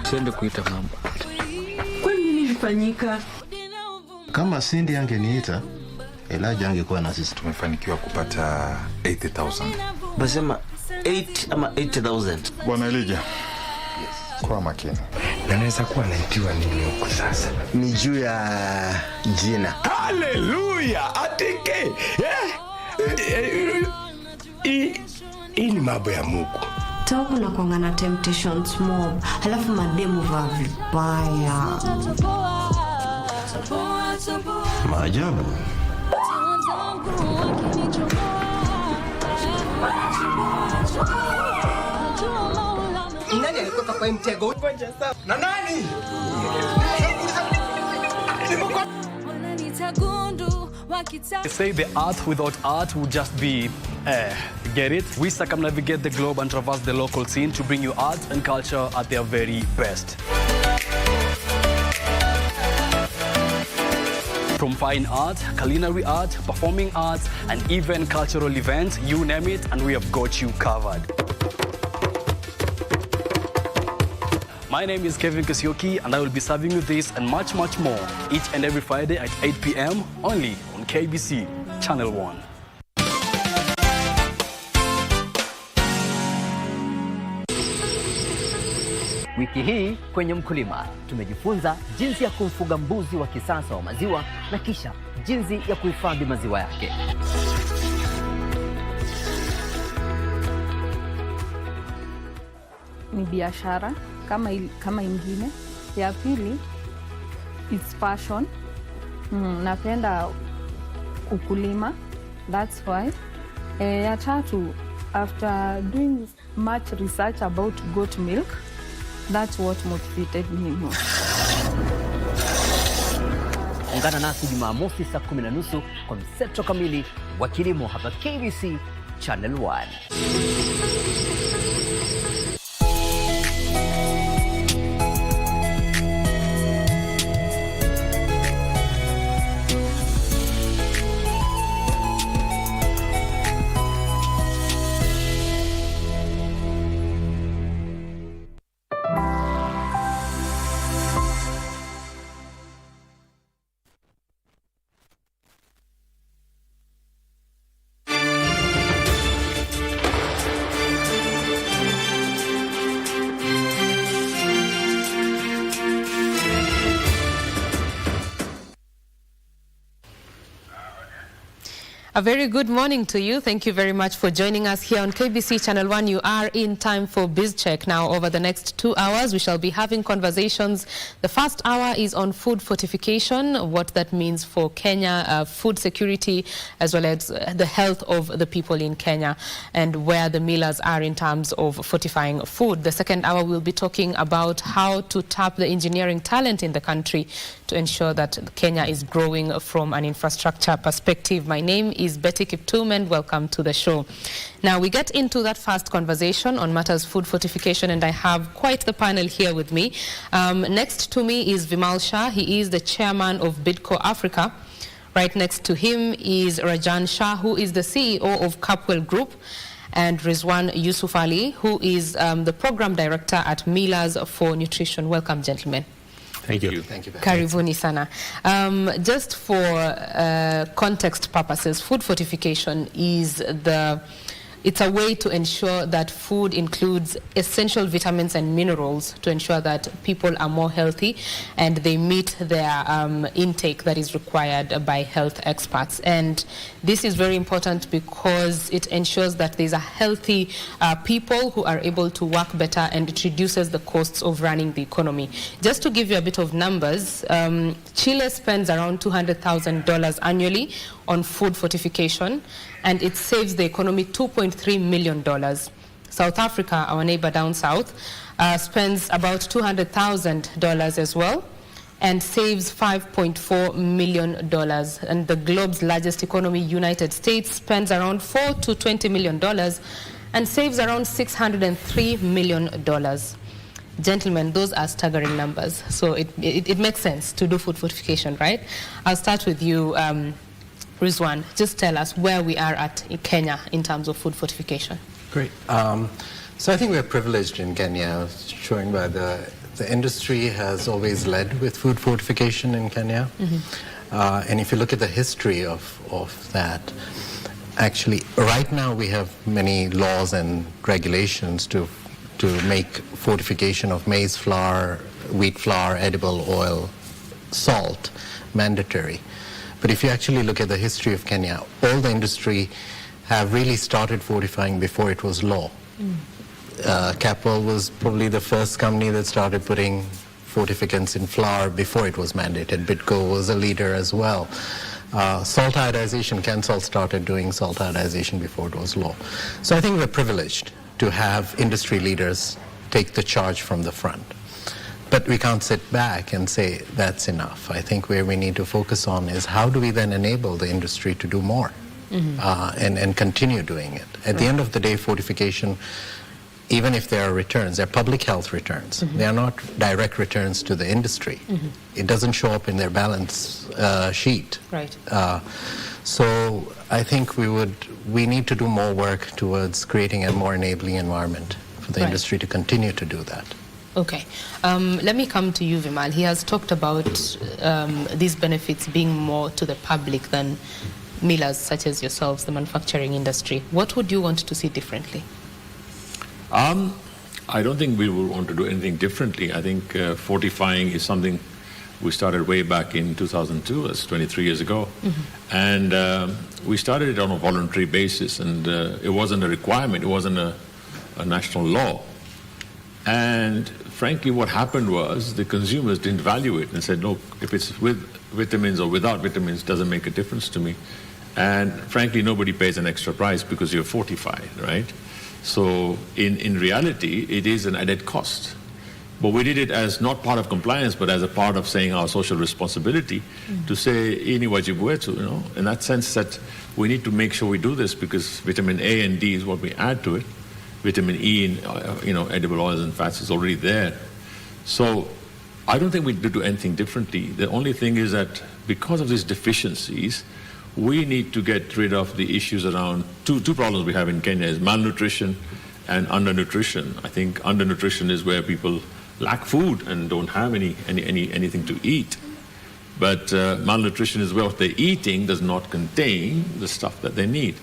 Siende kuita mama. Kwa nini ilifanyika? Kama Cindy angeniita, Elijah angekuwa na sisi. Tumefanikiwa kupata 80,000. Basema 8 ama 80,000. Bwana Elijah. Yes. Kwa makini. Naweza kuwa naitiwa nini huko sasa? Ni juu ya jina. Hallelujah! Atike. Hii ni mambo ya Mungu. Toka na kuangana temptations mob, halafu mademu va vibaya. Maajabu. Nani alikuwa kwa mtego? Na nani? They say the earth without art would just be get it? We circumnavigate the globe and traverse the local scene to bring you art and culture at their very best. From fine art, culinary art, performing arts, and even cultural events, you name it, and we have got you covered. My name is Kevin Kasioki, and I will be serving you this and much, much more each and every Friday at 8 p.m. only on KBC Channel 1. Wiki hii kwenye Mkulima tumejifunza jinsi ya kumfuga mbuzi wa kisasa wa maziwa na kisha jinsi ya kuhifadhi maziwa yake. Ni biashara kama ingine. Ya pili, it's passion. Napenda ukulima, that's why. Ya tatu, after doing much research about goat milk, that's what motivated me more. Ungana nasi Jumamosi saa 10:30 kwa mseto kamili wa kilimo hapa KBC Channel 1. A very good morning to you. Thank you very much for joining us here on KBC Channel 1. You are in time for BizCheck. Now, over the next 2 hours, we shall be having conversations. The first hour is on food fortification, what that means for Kenya, food security, as well as the health of the people in Kenya, and where the millers are in terms of fortifying food. The second hour, we'll be talking about how to tap the engineering talent in the country to ensure that Kenya is growing from an infrastructure perspective. My name is Betty Kiptum, and welcome to the show. Now we get into that first conversation on matters food fortification, and I have quite the panel here with me. Next to me is Vimal Shah. He is the chairman of Bidco Africa. Right next to him is Rajan Shah, who is the CEO of Capwell Group, and Rizwan Yusuf Ali, who is the program director at Millers for Nutrition. Welcome, gentlemen. Thank you. Thank you. Karibuni sana. Just for context purposes, food fortification is it's a way to ensure that food includes essential vitamins and minerals to ensure that people are more healthy and they meet their intake that is required by health experts. And this is very important because it ensures that there's a healthy people who are able to work better, and it reduces the costs of running the economy. Just to give you a bit of numbers, Chile spends around $200,000 annually on food fortification, and it saves the economy $2.3 million. South Africa, our neighbor down south, spends about $200,000 as well, and saves $5.4 million. And the globe's largest economy, United States, spends around $4 to $20 million and saves around $603 million. Gentlemen, those are staggering numbers. So it makes sense to do food fortification, right? I'll start with you, Rizwan. Just tell us where we are at in Kenya in terms of food fortification. Great. So I think we're privileged in Kenya showing by the industry has always led with food fortification in Kenya. And if you look at the history of that, actually, right now we have many laws and regulations to make fortification of maize flour, wheat flour, edible oil, salt mandatory. But if you actually look at the history of Kenya, all the industry have really started fortifying before it was law. Capwell was probably the first company that started putting fortificants in flour before it was mandated. Bitco was a leader as well. Salt iodization, Kensal started doing salt iodization before it was law. So I think we're privileged to have industry leaders take the charge from the front. But we can't sit back and say that's enough. I think where we need to focus on is how do we then enable the industry to do more and continue doing it. At the end of the day, fortification, even if there are returns, they're public health returns. They are not direct returns to the industry. It doesn't show up in their balance sheet. Right. So I think we need to do more work towards creating a more enabling environment for the industry to continue to do that. Okay. Let me come to you, Vimal. He has talked about these benefits being more to the public than millers such as yourselves, the manufacturing industry. What would you want to see differently? I don't think we would want to do anything differently. I think fortifying is something we started way back in 2002, that's 23 years ago. And we started it on a voluntary basis, and it wasn't a requirement, it wasn't a national law. And frankly, what happened was the consumers didn't value it and said, look, if it's with vitamins or without vitamins, doesn't make a difference to me. And frankly, nobody pays an extra price because you're fortified, right? So in reality, it is an added cost. But we did it as not part of compliance, but as a part of saying our social responsibility to say, ini wajibu wetu, you know, in that sense that we need to make sure we do this because vitamin A and D is what we add to it. Vitamin E in edible oils and fats is already there. So I don't think we do anything differently. The only thing is that because of these deficiencies, we need to get rid of the issues around two problems we have in Kenya is malnutrition and undernutrition. I think undernutrition is where people lack food and don't have anything to eat. But malnutrition is where what they're eating does not contain the stuff that they need,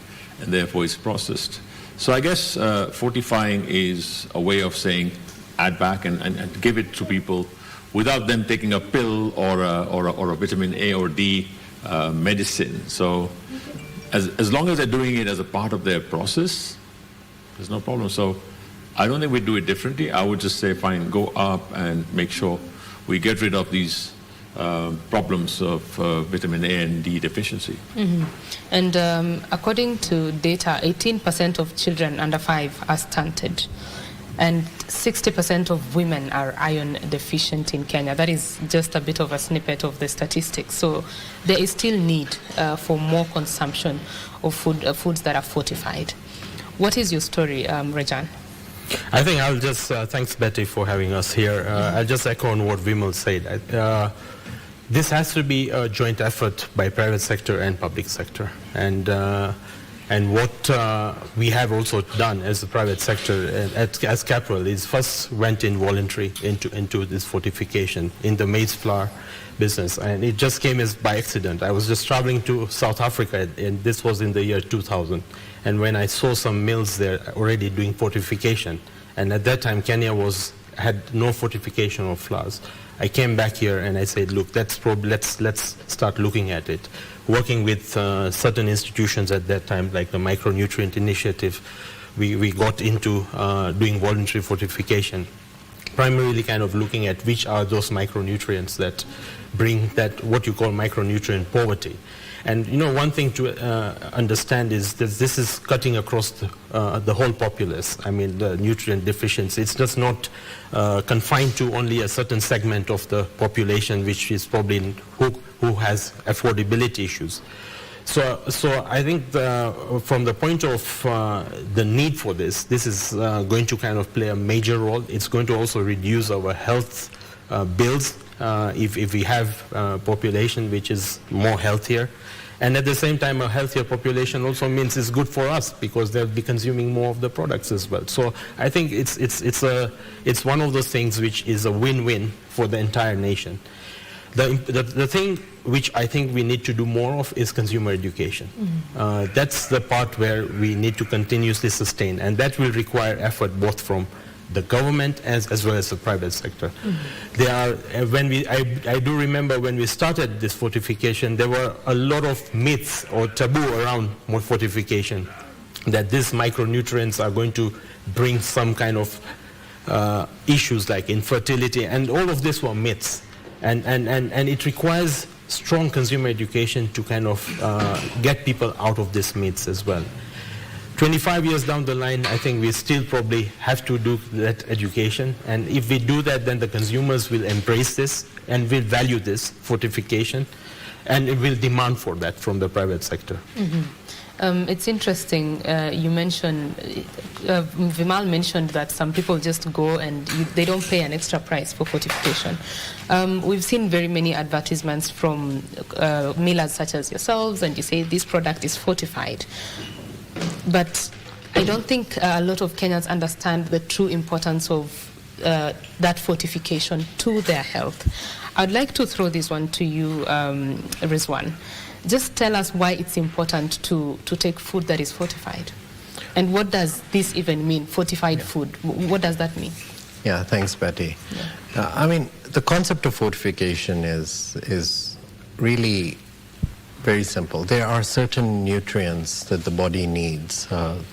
and therefore it's processed. So I guess fortifying is a way of saying add back and give it to people without them taking a pill or a vitamin A or D medicine. So as long as they're doing it as a part of their process, there's no problem. So I don't think we'd do it differently. I would just say, fine, go up and make sure we get rid of these problems of vitamin A and D deficiency. And according to data, 18% of children under 5 are stunted. And 60% of women are iron deficient in Kenya. That is just a bit of a snippet of the statistics. So there is still need for more consumption of foods that are fortified. What is your story, Rajan? I think I'll just, thanks Betty for having us here. I'll just echo on what Vimal said. This has to be a joint effort by private sector and public sector. And what we have also done as the private sector, as Capwell, is first went in voluntary into this fortification in the maize flour business. And it just came as by accident. I was just traveling to South Africa, and this was in the year 2000. And when I saw some mills there already doing fortification, and at that time Kenya had no fortification of flours, I came back here and I said, look, let's start looking at it. Working with certain institutions at that time, like the Micronutrient Initiative, we got into doing voluntary fortification, primarily kind of looking at which are those micronutrients that bring that what you call micronutrient poverty. And you know, one thing to understand is that this is cutting across the whole populace. I mean, the nutrient deficiency, it's just not confined to only a certain segment of the population, which is probably who has affordability issues. So I think from the point of the need for this is going to kind of play a major role. It's going to also reduce our health bills if we have a population which is more healthier. And at the same time, a healthier population also means it's good for us because they'll be consuming more of the products as well. So I think it's one of those things which is a win-win for the entire nation. The thing which I think we need to do more of is consumer education. That's the part where we need to continuously sustain, and that will require effort both from the government as well as the private sector. There are, I do remember when we started this fortification, there were a lot of myths or taboo around fortification, that these micronutrients are going to bring some kind of issues like infertility, and all of this were myths. And it requires strong consumer education to kind of get people out of these myths as well. 25 years down the line, I think we still probably have to do that education. And if we do that, then the consumers will embrace this and will value this fortification, and it will demand for that from the private sector. It's interesting, you mentioned, Vimal mentioned that some people just go and they don't pay an extra price for fortification. We've seen very many advertisements from millers such as yourselves, and you say this product is fortified. But I don't think a lot of Kenyans understand the true importance of that fortification to their health. I'd like to throw this one to you, Rizwan. Just tell us why it's important to take food that is fortified. And what does this even mean, fortified food? What does that mean? Yeah, thanks, Betty. I mean, the concept of fortification is really very simple. There are certain nutrients that the body needs,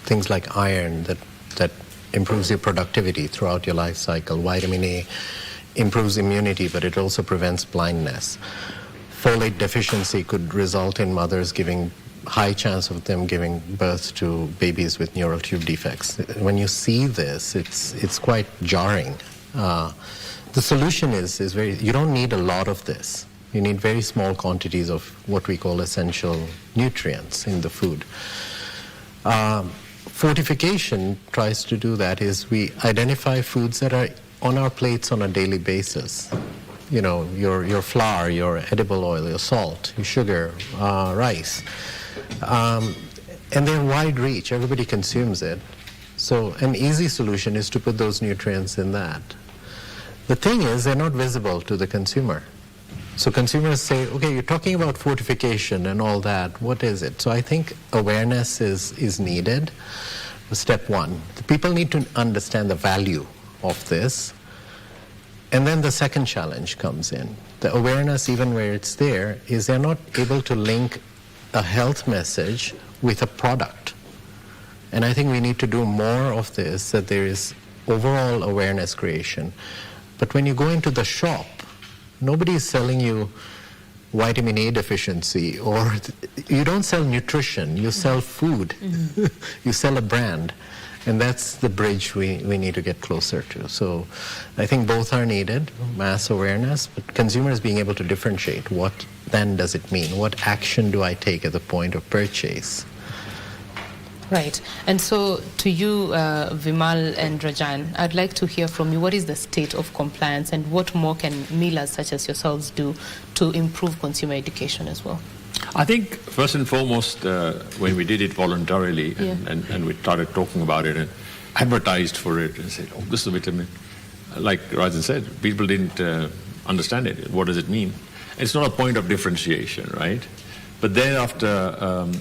things like iron that improves your productivity throughout your life cycle. Vitamin A improves immunity, but it also prevents blindness. Folate deficiency could result in mothers giving high chance of them giving birth to babies with neural tube defects. When you see this, it's quite jarring. The solution is you don't need a lot of this. You need very small quantities of what we call essential nutrients in the food. Fortification tries to do that is we identify foods that are on our plates on a daily basis. You know, your flour, your edible oil, your salt, your sugar, rice. And they're wide reach. Everybody consumes it. So an easy solution is to put those nutrients in that. The thing is, they're not visible to the consumer. So consumers say, okay, you're talking about fortification and all that. What is it? So I think awareness is needed. Step one. The people need to understand the value of this. And then the second challenge comes in. The awareness, even where it's there, is they're not able to link a health message with a product. And I think we need to do more of this, that there is overall awareness creation. But when you go into the shop, nobody is selling you vitamin A deficiency, or you don't sell nutrition, you sell food. You sell a brand. And that's the bridge we need to get closer to. So I think both are needed, mass awareness, but consumers being able to differentiate what then does it mean? What action do I take at the point of purchase? Right. And so to you, Vimal and Rajan, I'd like to hear from you, what is the state of compliance and what more can millers such as yourselves do to improve consumer education as well? I think first and foremost, when we did it voluntarily and we started talking about it and advertised for it and said, oh, this is a vitamin. Like Rajan said, people didn't understand it. What does it mean? It's not a point of differentiation, right? But then after,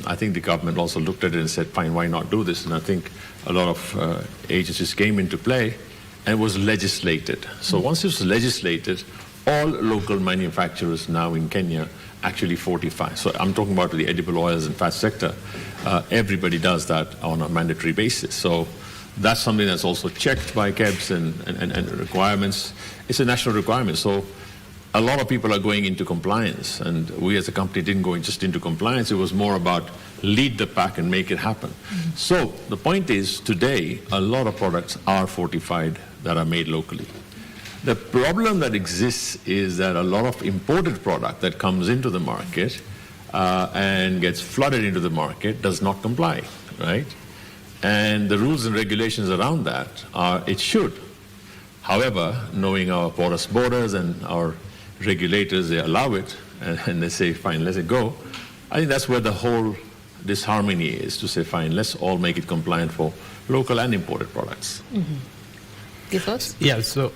I think the government also looked at it and said, fine, why not do this? And I think a lot of agencies came into play and it was legislated. So once it was legislated, all local manufacturers now in Kenya actually fortify. So I'm talking about the edible oils and fat sector. Everybody does that on a mandatory basis. So that's something that's also checked by KEBS and requirements. It's a national requirement. So a lot of people are going into compliance, and we as a company didn't go just into compliance. It was more about lead the pack and make it happen. So the point is, today, a lot of products are fortified that are made locally. The problem that exists is that a lot of imported product that comes into the market and gets flooded into the market does not comply, right? And the rules and regulations around that are, it should. However, knowing our porous borders and our regulators, they allow it, and they say, fine, let it go. I think that's where the whole disharmony is, to say, fine, let's all make it compliant for local and imported products. Your thoughts? Yeah, so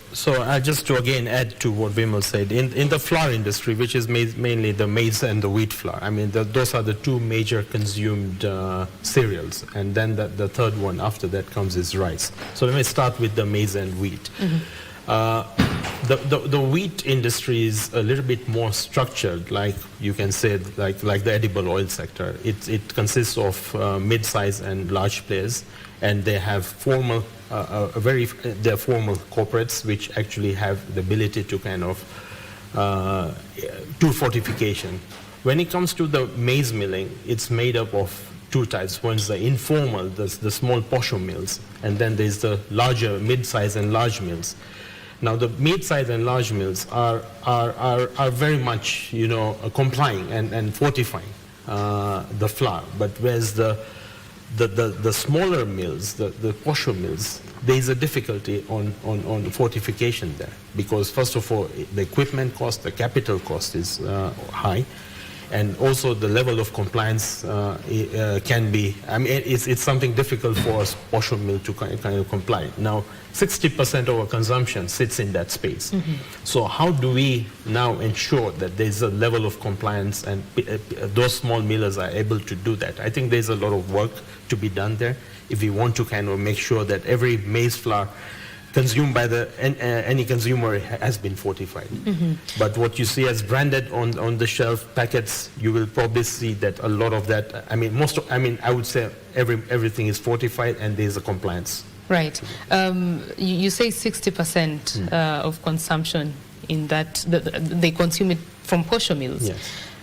just to again add to what Vimal said, in the flour industry, which is mainly the maize and the wheat flour, I mean, those are the two major consumed cereals, and then the third one after that comes is rice. So let me start with the maize and wheat. The wheat industry is a little bit more structured, like you can say, like the edible oil sector. It consists of mid-size and large players, and they have formal corporates which actually have the ability to kind of do fortification. When it comes to the maize milling, it's made up of two types. One is the informal, the small posho mills, and then there's the larger mid-size and large mills. Now the mid-size and large mills are very much, complying and fortifying the flour, but whereas the smaller mills, the posho mills, there is a difficulty on fortification there, because first of all, the equipment cost, the capital cost is high, and also the level of compliance can be, I mean, it's something difficult for a posho mill to kind of comply. Now, 60% of our consumption sits in that space. So how do we now ensure that there's a level of compliance and those small millers are able to do that? I think there's a lot of work to be done there if we want to kind of make sure that every maize flour consumed by any consumer has been fortified. But what you see as branded on the shelf packets, you will probably see that a lot of that, I would say everything is fortified and there's a compliance. Right. You say 60% of consumption in that, they consume it from posho mills. Yes.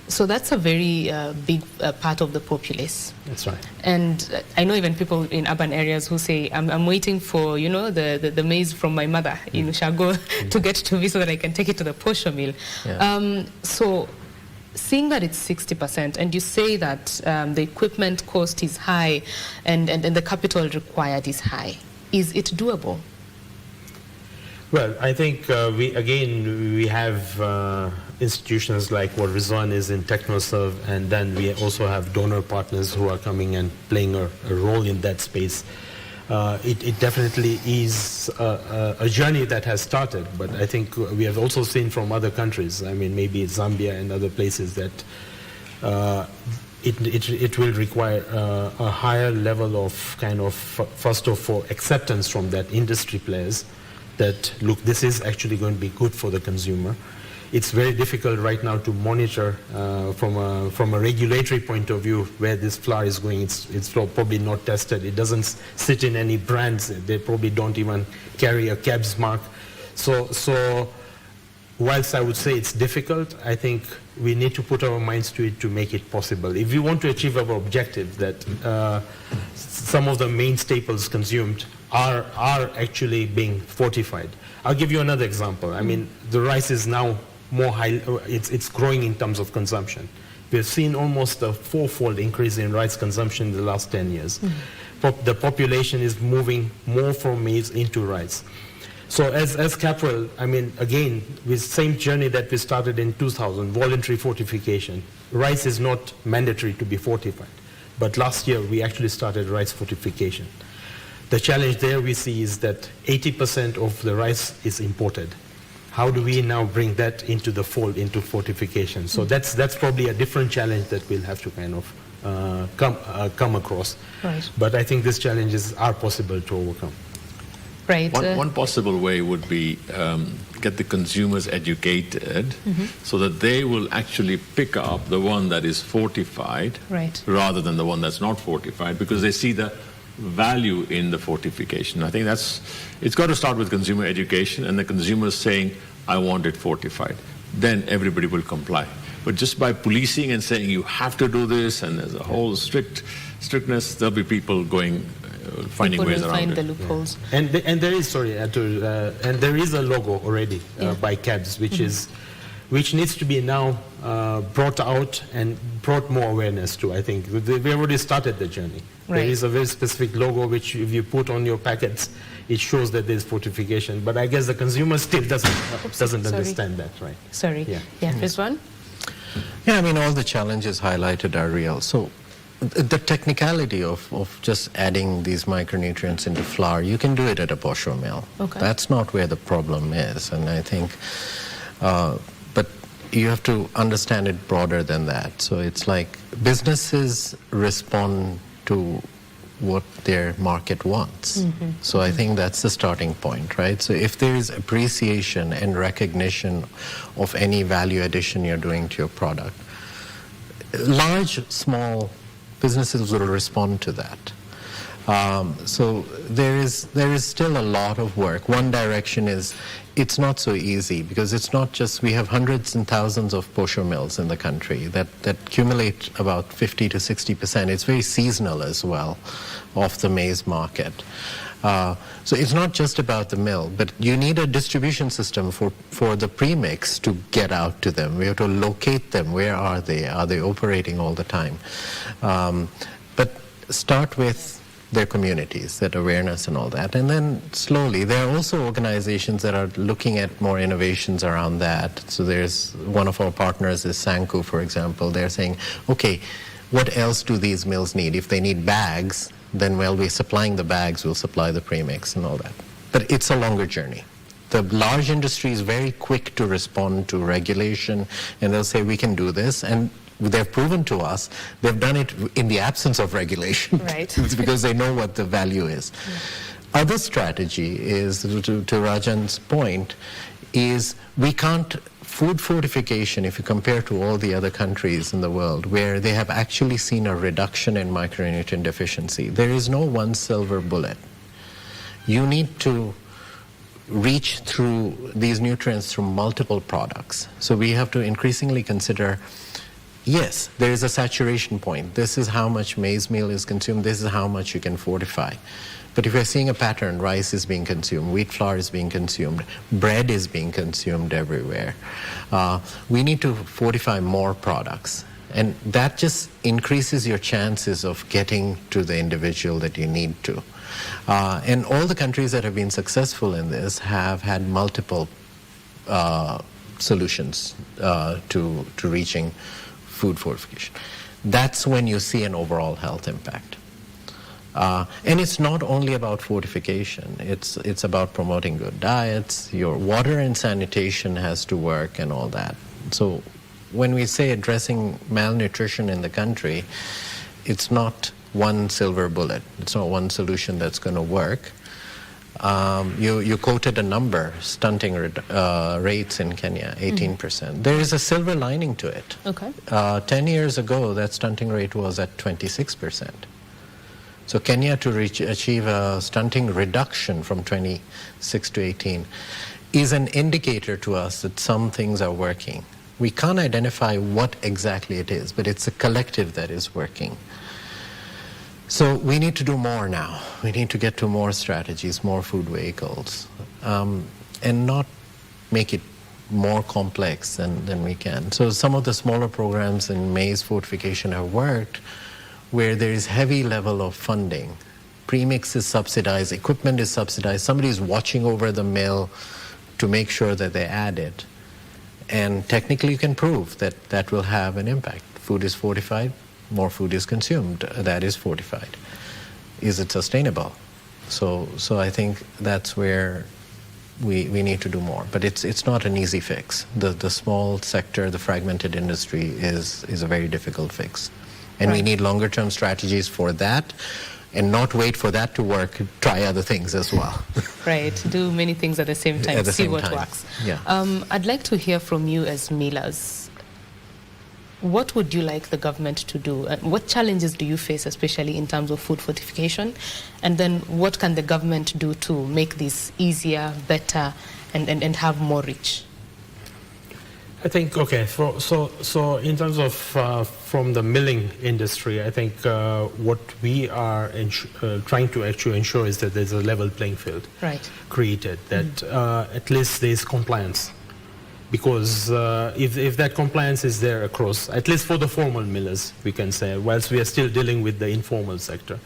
So that's a very big part of the populace. That's right. And I know even people in urban areas who say, I'm waiting for, the maize from my mother in Ushago to get to me so that I can take it to the posho mill. Yeah. So seeing that it's 60%, and you say that the equipment cost is high and the capital required is high, is it doable? Well, I think we have institutions like what Rizwan is in TechnoServe, and then we also have donor partners who are coming and playing a role in that space. It definitely is a journey that has started, but I think we have also seen from other countries, I mean, maybe Zambia and other places, that it will require a higher level of kind of, first of all, acceptance from that industry players that, look, this is actually going to be good for the consumer. It's very difficult right now to monitor from a regulatory point of view where this flour is going. It's probably not tested. It doesn't sit in any brands. They probably don't even carry a KBC mark. So whilst I would say it's difficult, I think we need to put our minds to it to make it possible. If we want to achieve our objective that some of the main staples consumed are actually being fortified. I'll give you another example. I mean, the rice is now more high, it's growing in terms of consumption. We've seen almost a fourfold increase in rice consumption in the last 10 years. The population is moving more from maize into rice. So as Caprol, I mean, again, with the same journey that we started in 2000, voluntary fortification. Rice is not mandatory to be fortified. But last year, we actually started rice fortification. The challenge there we see is that 80% of the rice is imported. How do we now bring that into the fold, into fortification? So that's probably a different challenge that we'll have to kind of come across. Right. But I think these challenges are possible to overcome. Right. One possible way would be get the consumers educated so that they will actually pick up the one that is fortified rather than the one that's not fortified, because they see the value in the fortification. I think it's got to start with consumer education and the consumers saying, I want it fortified. Then everybody will comply. But just by policing and saying you have to do this and there's a whole strictness, there'll be people going finding ways around find it. the loopholes. Yeah. And there is and there is a logo already by KBC, which needs to be now brought out and brought more awareness to. I think we already started the journey. Right. There is a very specific logo which, if you put on your packets, it shows that there's fortification. But I guess the consumer still doesn't understand that, right? Sorry. Yeah. This one. Yeah, I mean, all the challenges highlighted are real. So the technicality of just adding these micronutrients into flour, you can do it at a posho mill. Okay. That's not where the problem is. And I think, but you have to understand it broader than that. So it's like businesses respond to what their market wants. So I think that's the starting point, right? So if there is appreciation and recognition of any value addition you're doing to your product, large, small businesses will respond to that. So there is still a lot of work. One direction is it's not so easy because it's not just, we have hundreds and thousands of posho mills in the country that accumulate about 50 to 60%. It's very seasonal as well of the maize market. So it's not just about the mill, but you need a distribution system for the premix to get out to them. We have to locate them. Where are they? Are they operating all the time? But start with their communities, that awareness and all that. And then slowly, there are also organizations that are looking at more innovations around that. So there's one of our partners is Sanku, for example. They're saying, okay, what else do these mills need? If they need bags, then while we're supplying the bags, we'll supply the premix and all that. But it's a longer journey. The large industry is very quick to respond to regulation, and they'll say, we can do this. And they've proven to us they've done it in the absence of regulation. Right. It's because they know what the value is. Yeah. Other strategy is, to Rajan's point, is we can't, food fortification, if you compare to all the other countries in the world where they have actually seen a reduction in micronutrient deficiency, there is no one silver bullet. You need to reach through these nutrients through multiple products. So we have to increasingly consider, yes, there is a saturation point. This is how much maize meal is consumed. This is how much you can fortify. But if we're seeing a pattern, rice is being consumed, wheat flour is being consumed, bread is being consumed everywhere, we need to fortify more products. And that just increases your chances of getting to the individual that you need to. And all the countries that have been successful in this have had multiple solutions to reaching food fortification. That's when you see an overall health impact. And it's not only about fortification, it's about promoting good diets, your water and sanitation has to work and all that. So when we say addressing malnutrition in the country, it's not one silver bullet, it's not one solution that's going to work. You quoted a number, stunting rates in Kenya, 18%. There is a silver lining to it. Okay. 10 years ago, that stunting rate was at 26%. So Kenya to achieve a stunting reduction from 26 to 18 is an indicator to us that some things are working. We can't identify what exactly it is, but it's a collective that is working. So we need to do more now. We need to get to more strategies, more food vehicles, and not make it more complex than we can. So some of the smaller programs in maize fortification have worked where there is heavy level of funding. Premix is subsidized, equipment is subsidized, somebody is watching over the mill to make sure that they add it. And technically you can prove that that will have an impact. Food is fortified, more food is consumed, that is fortified. Is it sustainable? So I think that's where we need to do more. But it's not an easy fix. The small sector, the fragmented industry is a very difficult fix. And we need longer term strategies for that, and not wait for that to work, try other things as well. Right, do many things at the same time, see what works. Yeah. I'd like to hear from you as millers. What would you like the government to do? What challenges do you face, especially in terms of food fortification? And then what can the government do to make this easier, better, and have more reach? I think, okay, so in terms of from the milling industry, I think what we are trying to actually ensure is that there's a level playing field created, that at least there's compliance. Because if that compliance is there across, at least for the formal millers, we can say, whilst we are still dealing with the informal sector,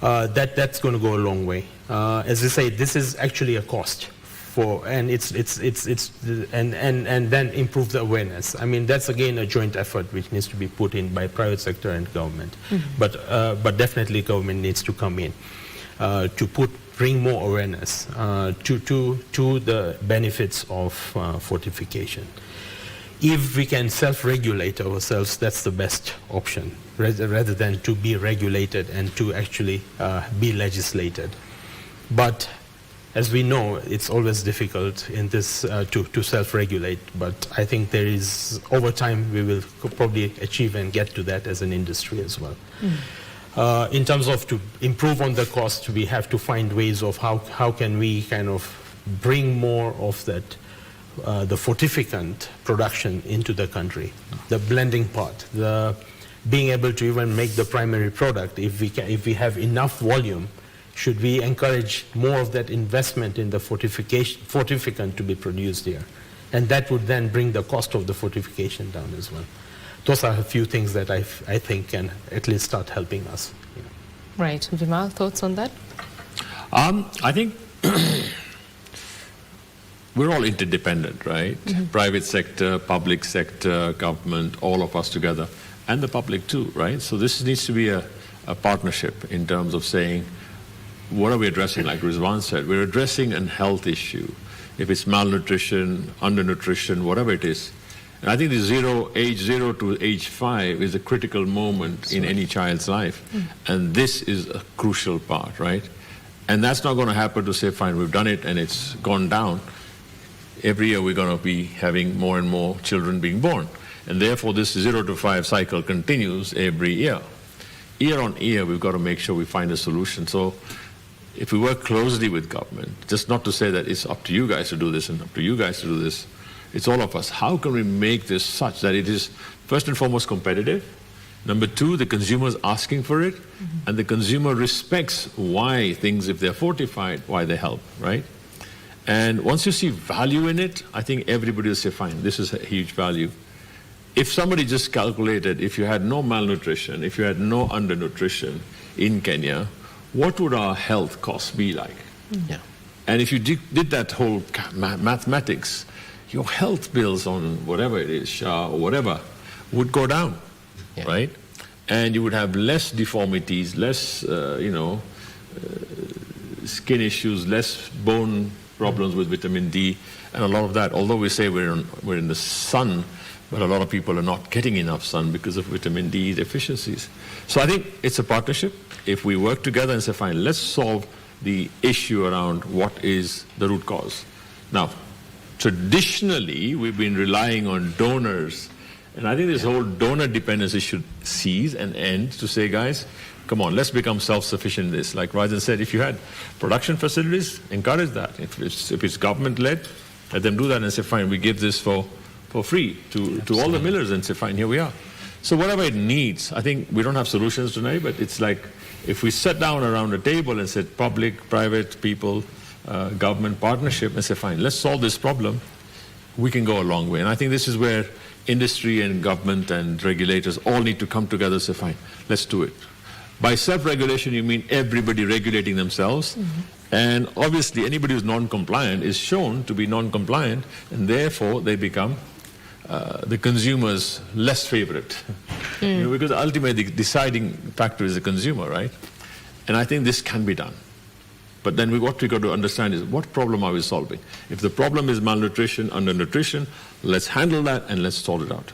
that's going to go a long way. As I say, this is actually a cost and then improve the awareness. I mean, that's again a joint effort which needs to be put in by private sector and government. But definitely government needs to come in to bring more awareness to the benefits of fortification. If we can self-regulate ourselves, that's the best option, rather than to be regulated and to actually be legislated. But as we know, it's always difficult in this to self-regulate. But I think there is, over time, we will probably achieve and get to that as an industry as well. In terms of to improve on the cost, we have to find ways of how can we kind of bring more of that the fortificant production into the country, the blending part, the being able to even make the primary product. If we have enough volume, should we encourage more of that investment in the fortificant to be produced here? And that would then bring the cost of the fortification down as well. Those are a few things that I think can at least start helping us. Right. Vimal, thoughts on that? I think we're all interdependent, right? Private sector, public sector, government, all of us together, and the public too, right? So this needs to be a partnership in terms of saying, what are we addressing? Like Rizwan said, we're addressing a health issue. If it's malnutrition, undernutrition, whatever it is. And I think the age 0 to age 5 is a critical moment in any child's life. And this is a crucial part, right? And that's not going to happen to say, fine, we've done it and it's gone down. Every year we're going to be having more and more children being born. And therefore this 0 to 5 cycle continues every year. Year on year, we've got to make sure we find a solution. So if we work closely with government, just not to say that it's up to you guys to do this and up to you guys to do this, it's all of us. How can we make this such that it is first and foremost competitive? Number two, the consumer is asking for it, and the consumer respects why things, if they're fortified, why they help, right? And once you see value in it, I think everybody will say, fine, this is a huge value. If somebody just calculated, if you had no malnutrition, if you had no undernutrition in Kenya, what would our health costs be like? And if you did that whole mathematics, your health bills on whatever it is, SHA or whatever, would go down, right? And you would have less deformities, less, skin issues, less bone problems with vitamin D, and a lot of that. Although we say we're in the sun, but a lot of people are not getting enough sun because of vitamin D deficiencies. So I think it's a partnership. If we work together and say, fine, let's solve the issue around what is the root cause. Now, traditionally, we've been relying on donors, and I think this whole donor dependency should cease and end to say, guys, come on, let's become self-sufficient in this. Like Rajan said, if you had production facilities, encourage that. If it's government-led, let them do that and say, fine, we give this for free to all the millers and say, fine, here we are. So whatever it needs, I think we don't have solutions tonight, but it's like if we sat down around a table and said public, private, people, government partnership and say, fine, let's solve this problem, we can go a long way. And I think this is where industry and government and regulators all need to come together and say, fine, let's do it. By self-regulation, you mean everybody regulating themselves. And obviously, anybody who's non-compliant is shown to be non-compliant, and therefore they become the consumer's less favorite. Because ultimately, the deciding factor is the consumer, right? And I think this can be done. But then what we got to understand is, what problem are we solving? If the problem is malnutrition, undernutrition, let's handle that and let's sort it out.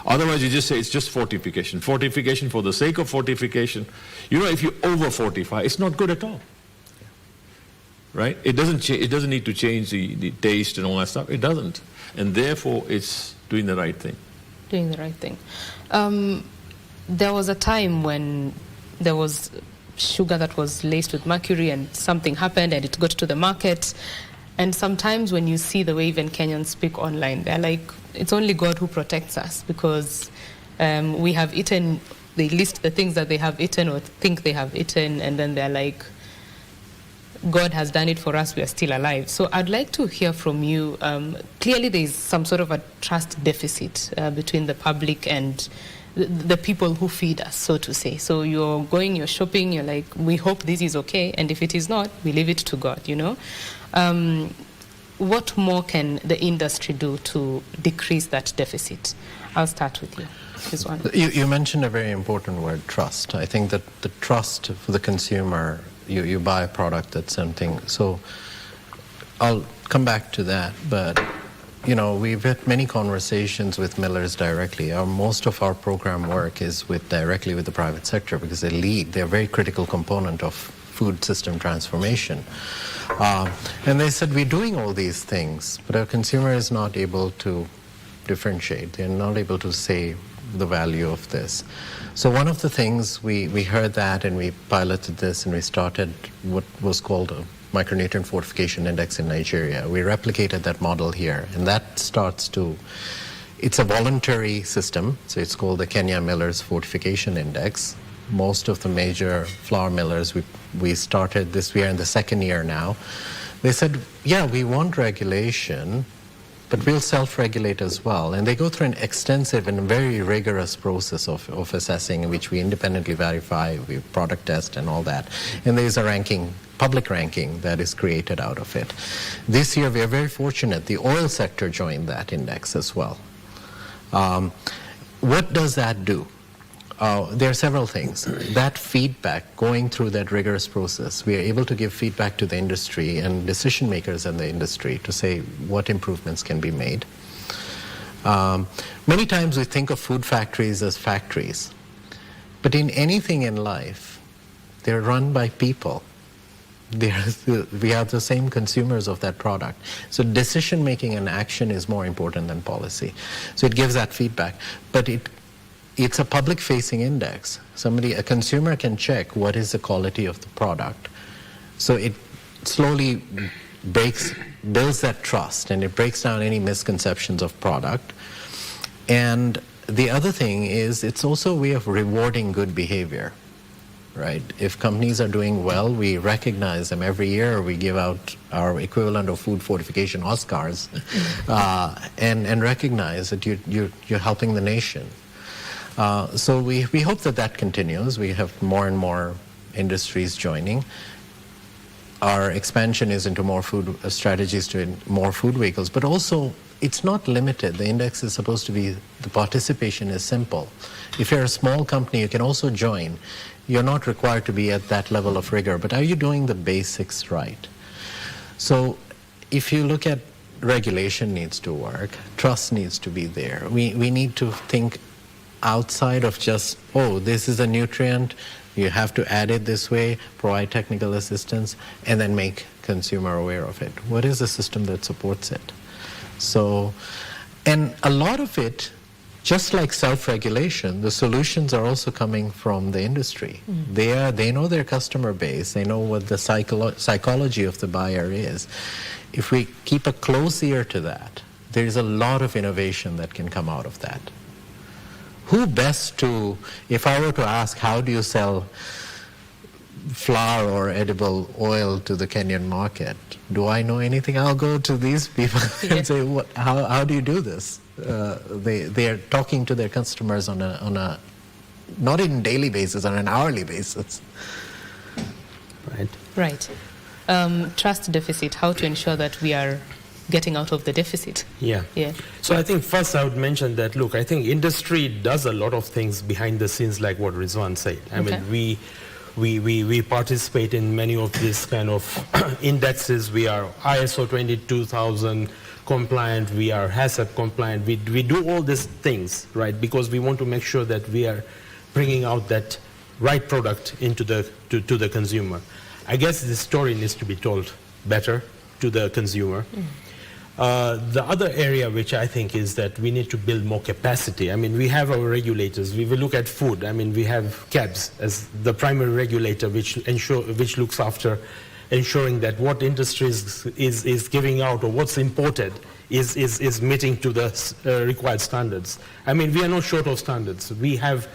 Otherwise, you just say it's just fortification. Fortification for the sake of fortification. If you over-fortify, it's not good at all. Right? It doesn't need to change the taste and all that stuff. It doesn't. And therefore, it's doing the right thing. Doing the right thing. There was a time when there was sugar that was laced with mercury and something happened and it got to the market. And sometimes when you see the way even Kenyans speak online, they're like, it's only God who protects us, because we have eaten, they list the things that they have eaten or think they have eaten, and then they're like, God has done it for us, we are still alive. So I'd like to hear from you. Clearly there is some sort of a trust deficit between the public and the people who feed us, so to say. So you're shopping, you're like, we hope this is okay, and if it is not, we leave it to God, what more can the industry do to decrease that deficit? I'll start with you. This one. You mentioned a very important word, trust. I think that the trust for the consumer, you buy a product that's something. So I'll come back to that, but we've had many conversations with millers directly. Most of our program work is directly with the private sector because they're a very critical component of food system transformation. And they said, we're doing all these things, but our consumer is not able to differentiate. They're not able to say the value of this. So one of the things, we heard that and we piloted this and we started what was called a micronutrient fortification index in Nigeria. We replicated that model here, and that it's a voluntary system, so it's called the Kenya Millers Fortification Index. Most of the major flour millers, we started this, we are in the second year now. They said, yeah, we want regulation, but we'll self-regulate as well. And they go through an extensive and very rigorous process of assessing, in which we independently verify, we product test and all that. And there's a public ranking that is created out of it. This year, we are very fortunate. The oil sector joined that index as well. What does that do? There are several things. That feedback, going through that rigorous process, we are able to give feedback to the industry and decision makers in the industry to say what improvements can be made. Many times we think of food factories as factories, but in anything in life, they're run by people. We are the same consumers of that product. So decision making and action is more important than policy. So it gives that feedback, but it's a public-facing index. A consumer can check what is the quality of the product. So it slowly builds that trust, and it breaks down any misconceptions of product. And the other thing is, it's also a way of rewarding good behavior, right? If companies are doing well, we recognize them every year. We give out our equivalent of food fortification Oscars, and recognize that you're helping the nation. So we hope that continues. We have more and more industries joining. Our expansion is into more food strategies, to more food vehicles, but also it's not limited. The index is supposed to be, the participation is simple. If you're a small company, you can also join. You're not required to be at that level of rigor, but are you doing the basics right? So if you look at regulation needs to work, trust needs to be there. We need to think outside of just, this is a nutrient, you have to add it this way, provide technical assistance, and then make consumer aware of it. What is the system that supports it? So, and a lot of it, just like self-regulation, the solutions are also coming from the industry. They know their customer base, they know what the psychology of the buyer is. If we keep a close ear to that, there's a lot of innovation that can come out of that. Who best to, if I were to ask, how do you sell flour or edible oil to the Kenyan market? Do I know anything? I'll go to these people and say, how do you do this? They are talking to their customers on a not in daily basis, on an hourly basis. Right. Trust deficit, how to ensure that we are getting out of the deficit. Yeah. So I think first I would mention that, look, I think industry does a lot of things behind the scenes, like what Rizwan said. I mean, we participate in many of these kind of indexes. We are ISO 22000 compliant, we are HACCP compliant. We do all these things, right, because we want to make sure that we are bringing out that right product into to the consumer. I guess the story needs to be told better to the consumer. The other area which I think is that we need to build more capacity. I mean, we have our regulators. We will look at food. I mean, we have KBC as the primary regulator which looks after ensuring that what industry is giving out or what's imported is meeting to the required standards. I mean, we are not short of standards. We have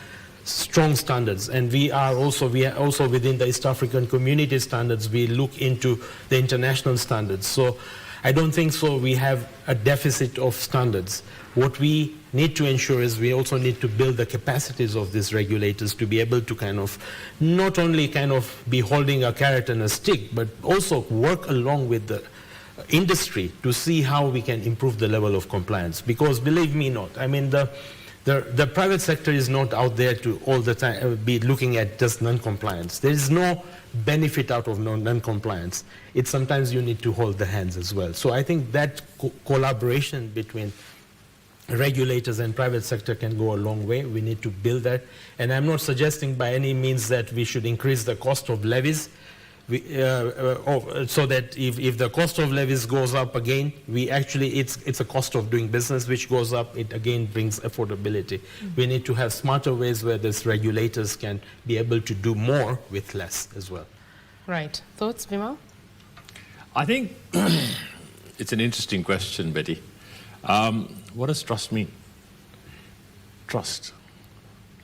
strong standards, and we are also within the East African Community standards. We look into the international standards. So I don't think so we have a deficit of standards. What we need to ensure is we also need to build the capacities of these regulators to be able to kind of not only kind of be holding a carrot and a stick, but also work along with the industry to see how we can improve the level of compliance. Because believe me not, I mean, the private sector is not out there to all the time be looking at just non-compliance. There is no benefit out of non-compliance. It's sometimes you need to hold the hands as well. So I think that collaboration between regulators and private sector can go a long way. We need to build that. And I'm not suggesting by any means that we should increase the cost of levies. So that if the cost of levies goes up again, it's a cost of doing business which goes up. It again brings affordability. We need to have smarter ways where these regulators can be able to do more with less as well. Right. Thoughts, Vimal? I think it's an interesting question, Betty. What does trust mean? Trust.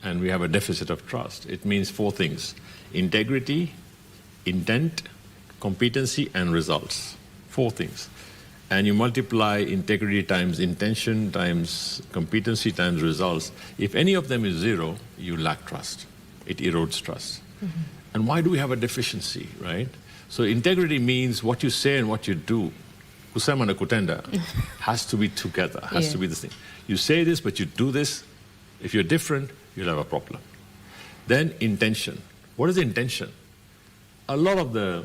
And we have a deficit of trust. It means 4 things: integrity, intent, competency, and results. 4 things. And you multiply integrity times intention times competency times results. If any of them is 0, you lack trust. It erodes trust. Mm-hmm. And why do we have a deficiency, right? So integrity means what you say and what you do. Kusema na kutenda has to be together, has to be the thing. You say this, but you do this. If you're different, you'll have a problem. Then intention. What is intention? A lot of the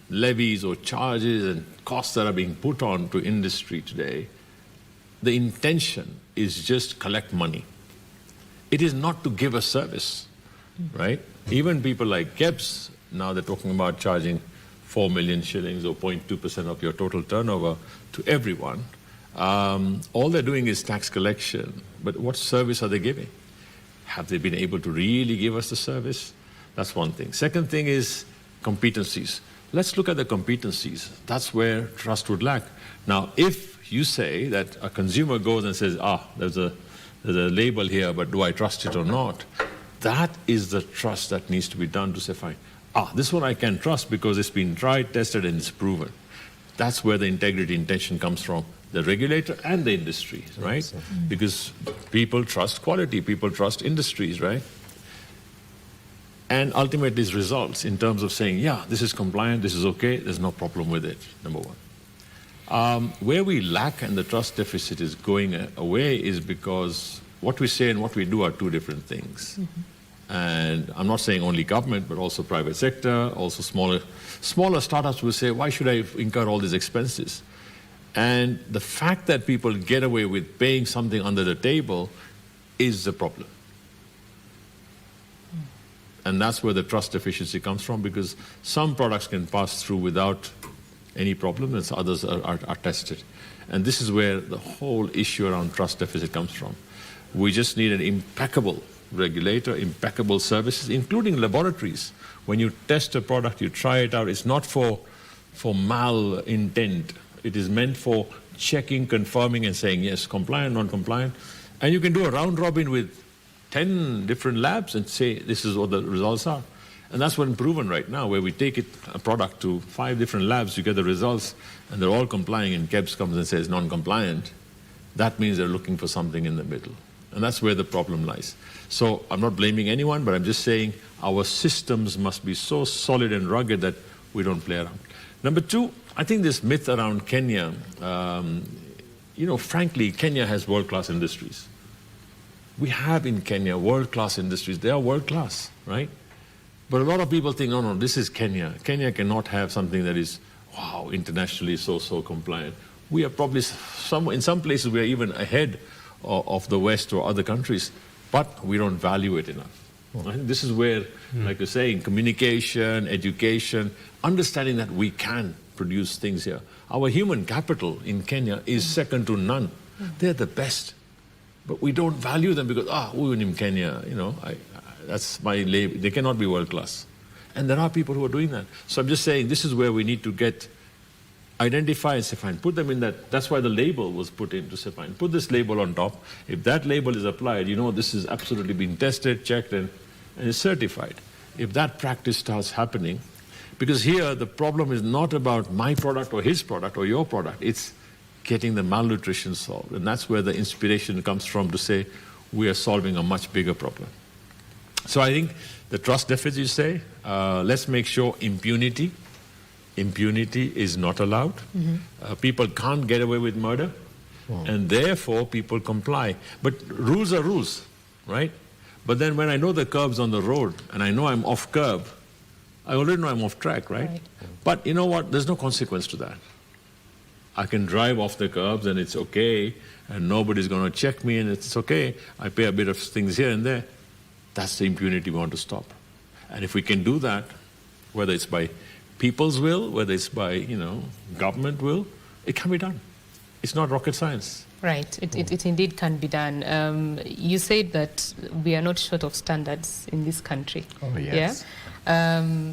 levies or charges and costs that are being put on to industry today, the intention is just collect money. It is not to give a service, right? Even people like KEBS, now they're talking about charging 4 million shillings or 0.2% of your total turnover to everyone. All they're doing is tax collection, but what service are they giving? Have they been able to really give us the service? That's one thing. Second thing is competencies. Let's look at the competencies. That's where trust would lack. Now, if you say that a consumer goes and says, there's a label here, but do I trust it or not? That is the trust that needs to be done to say, fine, this one I can trust because it's been tried, tested, and it's proven. That's where the integrity intention comes from, the regulator and the industry, right? Mm-hmm. Because people trust quality, people trust industries, right? And ultimately it's results in terms of saying, this is compliant, this is okay, there's no problem with it, number one. Where we lack and the trust deficit is going away is because what we say and what we do are 2 different things. Mm-hmm. And I'm not saying only government, but also private sector, also smaller startups will say, why should I incur all these expenses? And the fact that people get away with paying something under the table is the problem. And that's where the trust deficiency comes from, because some products can pass through without any problem, and others are tested. And this is where the whole issue around trust deficit comes from. We just need an impeccable regulator, impeccable services, including laboratories. When you test a product, you try it out. It's not for malintent. It is meant for checking, confirming, and saying, yes, compliant, non-compliant. And you can do a round robin with 10 different labs and say, this is what the results are. And that's what's proven right now, where we take a product to 5 different labs, you get the results, and they're all complying, and KEBS comes and says non-compliant. That means they're looking for something in the middle. And that's where the problem lies. So I'm not blaming anyone, but I'm just saying our systems must be so solid and rugged that we don't play around. Number 2, I think this myth around Kenya, frankly, Kenya has world-class industries. We have in Kenya world-class industries. They are world-class, right? But a lot of people think, no, this is Kenya. Kenya cannot have something that is, internationally so compliant. We are probably, in some places, we are even ahead of the West or other countries, but we don't value it enough. I think this is where, like you're saying, communication, education, understanding that we can produce things here. Our human capital in Kenya is second to none. They're the best. But we don't value them because, we're in Kenya, that's my label. They cannot be world class. And there are people who are doing that. So I'm just saying this is where we need to identify and say, fine, put them in that. That's why the label was put in to say, fine, put this label on top. If that label is applied, this is absolutely been tested, checked, and is certified. If that practice starts happening, because here the problem is not about my product or his product or your product, it's getting the malnutrition solved. And that's where the inspiration comes from to say, we are solving a much bigger problem. So I think the trust deficit, you say, let's make sure impunity impunity is not allowed. People can't get away with murder, and therefore people comply. But rules are rules, right? But then when I know the curbs on the road and I know I'm off curb, I already know I'm off track, right? But you know what? There's no consequence to that. I can drive off the curbs and it's okay, and nobody's going to check me and it's okay. I pay a bit of things here and there. That's the impunity we want to stop. And if we can do that, whether it's by people's will, whether it's by, government will, it can be done. It's not rocket science. Right, it indeed can be done. You said that we are not short of standards in this country. Oh, yes. Yeah?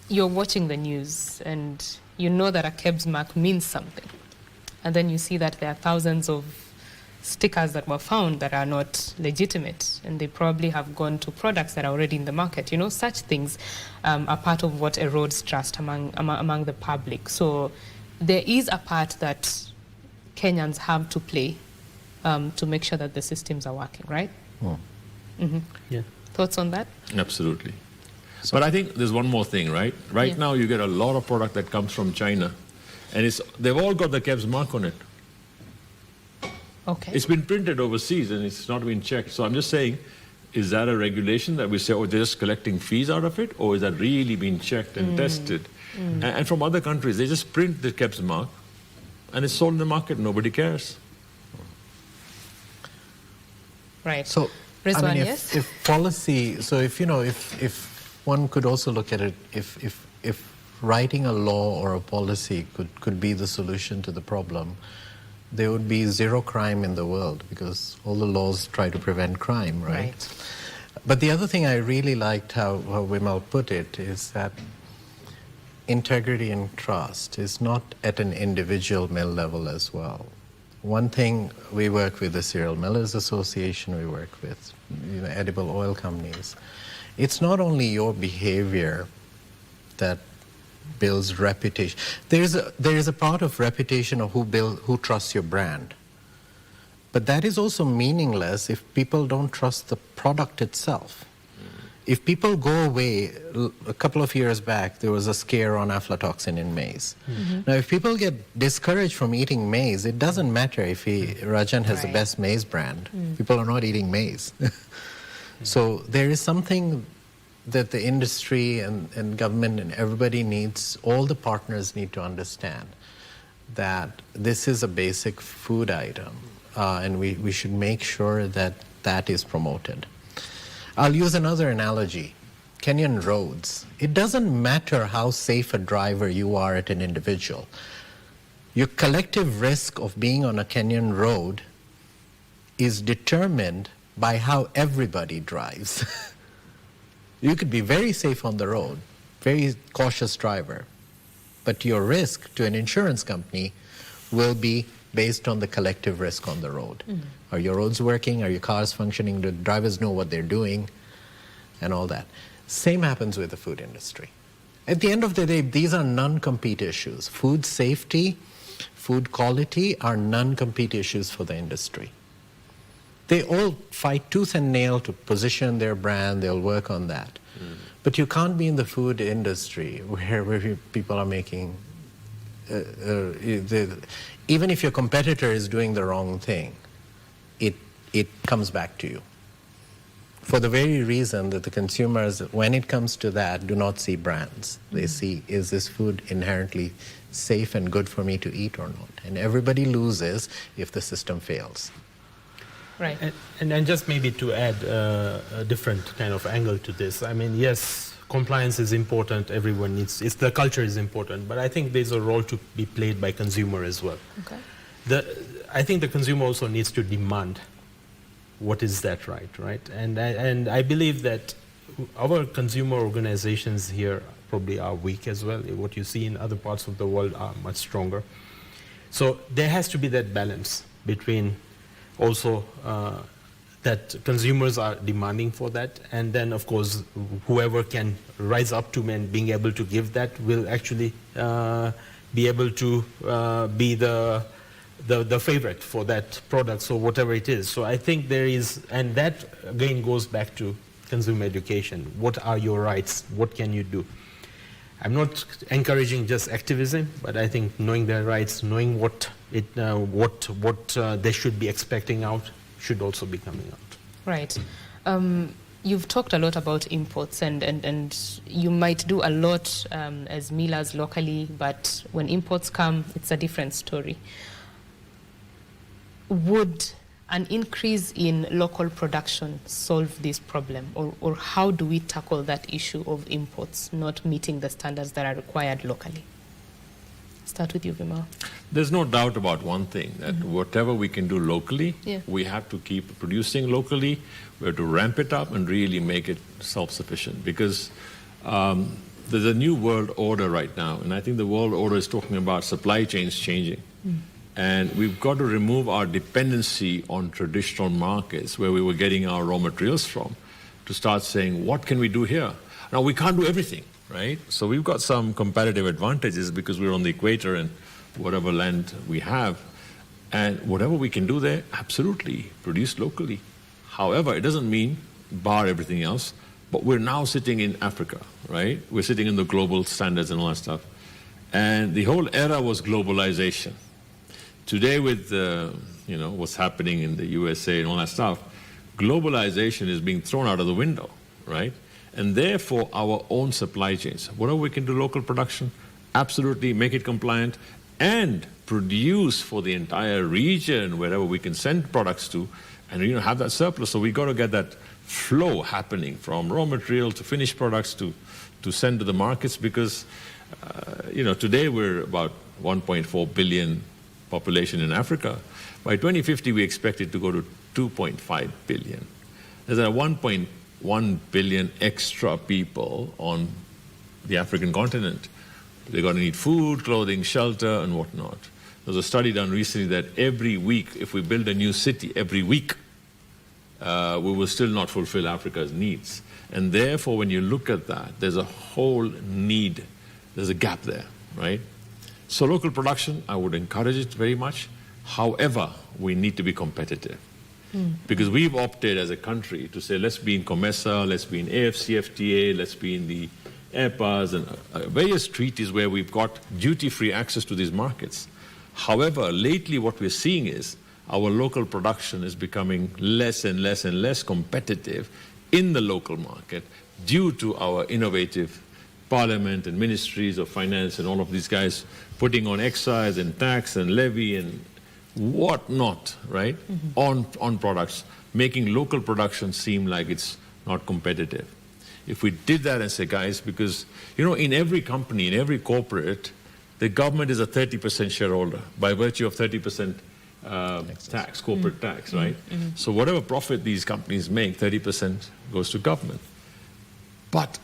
You're watching the news and you know that a KEBS mark means something. And then you see that there are thousands of stickers that were found that are not legitimate, and they probably have gone to products that are already in the market. Such things are part of what erodes trust among the public. So there is a part that Kenyans have to play to make sure that the systems are working, right? Yeah. Thoughts on that? Absolutely. But I think there's one more thing, right? Right now you get a lot of product that comes from China, and they've all got the KEBS mark on it. Okay. It's been printed overseas and it's not been checked. So I'm just saying, is that a regulation that we say, oh, they're just collecting fees out of it? Or is that really being checked and tested? And from other countries, they just print the KEBS mark and it's sold in the market. Nobody cares. Right. So, Rizwan, if policy, so if one could also look at it, if writing a law or a policy could be the solution to the problem, there would be zero crime in the world because all the laws try to prevent crime, right? But the other thing I really liked how Vimal put it is that integrity and trust is not at an individual mill level as well. One thing, we work with the Cereal Millers Association, we work with edible oil companies. It's not only your behavior that builds reputation. There is a part of reputation of who trusts your brand. But that is also meaningless if people don't trust the product itself. If people go away, a couple of years back, there was a scare on aflatoxin in maize. Now, if people get discouraged from eating maize, it doesn't matter if Rajan has the best maize brand. People are not eating maize. So there is something that the industry and government and everybody needs, all the partners need to understand that this is a basic food item and we should make sure that that is promoted. I'll use another analogy. Kenyan roads. It doesn't matter how safe a driver you are at an individual. Your collective risk of being on a Kenyan road is determined by how everybody drives. You could be very safe on the road, very cautious driver, but your risk to an insurance company will be based on the collective risk on the road. Are your roads working? Are your cars functioning? Do drivers know what they're doing? And all that. Same happens with the food industry. At the end of the day, these are non-compete issues. Food safety, food quality are non-compete issues for the industry. They all fight tooth and nail to position their brand. They'll work on that. But you can't be in the food industry where people are making... even if your competitor is doing the wrong thing, it comes back to you. For the very reason that the consumers, when it comes to that, do not see brands. They see, is this food inherently safe and good for me to eat or not? And everybody loses if the system fails. Right. And just maybe to add a different kind of angle to this. I mean, yes, compliance is important. Everyone needs, the culture is important. But I think there's a role to be played by consumer as well. Okay. I think the consumer also needs to demand what is that right? And I believe that our consumer organizations here probably are weak as well. What you see in other parts of the world are much stronger. So there has to be that balance between also that consumers are demanding for that, and then of course whoever can rise up to and being able to give that will actually be able to be the favorite for that product, so whatever it is. So I think there is, and that again goes back to consumer education. What are your rights? What can you do? I'm not encouraging just activism, but I think knowing their rights, knowing what they should be expecting out, should also be coming out. Right. You've talked a lot about imports, and you might do a lot as millers locally, but when imports come, it's a different story. Would an increase in local production solve this problem, or how do we tackle that issue of imports not meeting the standards that are required locally? Start with you, Vimal. There's no doubt about one thing, that whatever we can do locally, we have to keep producing locally. We have to ramp it up and really make it self-sufficient, because there's a new world order right now, and I think the world order is talking about supply chains changing. And we've got to remove our dependency on traditional markets where we were getting our raw materials from, to start saying, what can we do here? Now, we can't do everything, right? So we've got some competitive advantages because we're on the equator and whatever land we have. And whatever we can do there, absolutely, produce locally. However, it doesn't mean bar everything else, but we're now sitting in Africa, right? We're sitting in the global standards and all that stuff. And the whole era was globalization. Today with what's happening in the USA and all that stuff, globalization is being thrown out of the window, right? And therefore our own supply chains, whatever we can do local production, absolutely make it compliant and produce for the entire region wherever we can send products to, and have that surplus. So we got to get that flow happening from raw material to finished products to send to the markets, because today we're about 1.4 billion population in Africa. By 2050, we expect it to go to 2.5 billion. There's a 1.1 billion extra people on the African continent. They're going to need food, clothing, shelter, and whatnot. There's a study done recently that every week, if we build a new city, every week, we will still not fulfill Africa's needs. And therefore, when you look at that, there's a whole need, there's a gap there, right? So local production, I would encourage it very much. However, we need to be competitive. Because we've opted as a country to say, let's be in COMESA, let's be in AFCFTA, let's be in the EPAs and various treaties where we've got duty-free access to these markets. However, lately what we're seeing is our local production is becoming less and less and less competitive in the local market due to our innovative parliament and ministries of finance and all of these guys putting on excise and tax and levy and whatnot, right, on products, making local production seem like it's not competitive. If we did that and say, guys, because, in every company, in every corporate, the government is a 30% shareholder by virtue of 30% tax, corporate tax, right? So whatever profit these companies make, 30% goes to government. But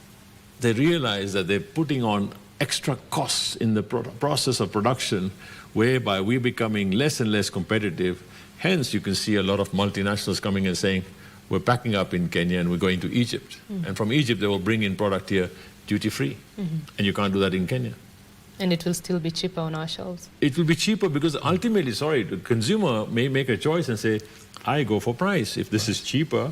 they realize that they're putting on extra costs in the process of production, whereby we're becoming less and less competitive. Hence, you can see a lot of multinationals coming and saying, we're packing up in Kenya and we're going to Egypt. And from Egypt, they will bring in product here duty-free. And you can't do that in Kenya. And it will still be cheaper on our shelves. It will be cheaper because ultimately, the consumer may make a choice and say, I go for price. If this is cheaper,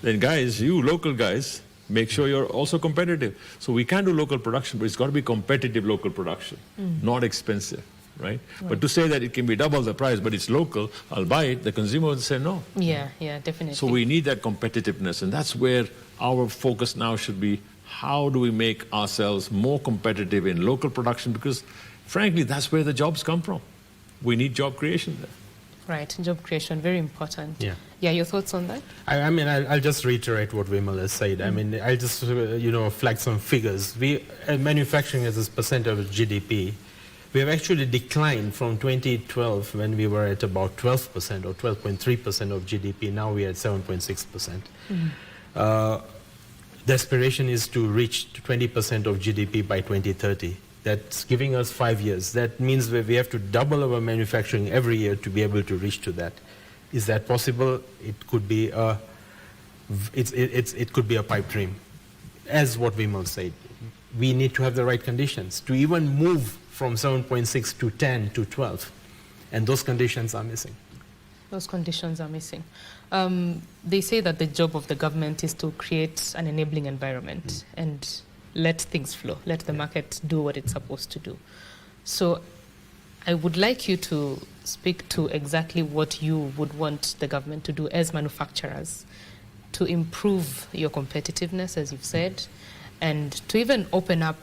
then guys, you local guys, make sure you're also competitive. So we can do local production, but it's got to be competitive local production, not expensive, right? But to say that it can be double the price, but it's local, I'll buy it, the consumer will say no. Yeah, definitely. So we need that competitiveness, and that's where our focus now should be. How do we make ourselves more competitive in local production? Because frankly, that's where the jobs come from. We need job creation there. Right, job creation, very important. Yeah, your thoughts on that? I'll just reiterate what Vimal has said. I'll just, flag some figures. Manufacturing as a percent of GDP, we have actually declined from 2012 when we were at about 12% or 12.3% of GDP. Now we are at 7.6%. The aspiration is to reach 20% of GDP by 2030. That's giving us 5 years. That means that we have to double our manufacturing every year to be able to reach to that. Is that possible? It could be a pipe dream. As what Vimal said, we need to have the right conditions to even move from 7.6 to 10 to 12. And those conditions are missing. Those conditions are missing. They say that the job of the government is to create an enabling environment. And let things flow, let the market do what it's supposed to do. So I would like you to speak to exactly what you would want the government to do as manufacturers to improve your competitiveness, as you've said, and to even open up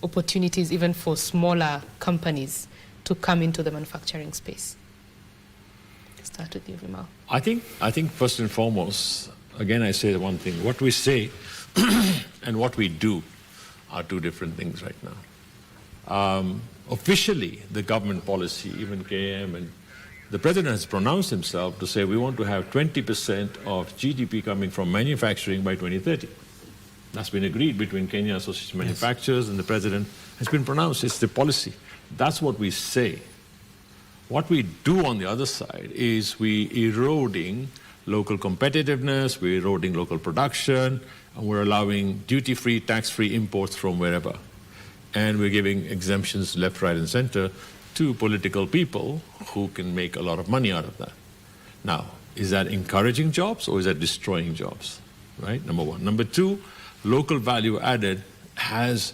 opportunities even for smaller companies to come into the manufacturing space. Start with you, Vimal. I think first and foremost, again, I say one thing. What we say and what we do are two different things right now. Officially, the government policy, even KM, and the president has pronounced himself to say we want to have 20% of GDP coming from manufacturing by 2030. That's been agreed between Kenya Association of Manufacturers and the president. Has been pronounced. It's the policy. That's what we say. What we do on the other side is we eroding local competitiveness, we're eroding local production, and we're allowing duty-free, tax-free imports from wherever. And we're giving exemptions left, right, and center to political people who can make a lot of money out of that. Now, is that encouraging jobs or is that destroying jobs? Right, number one. Number two, local value added has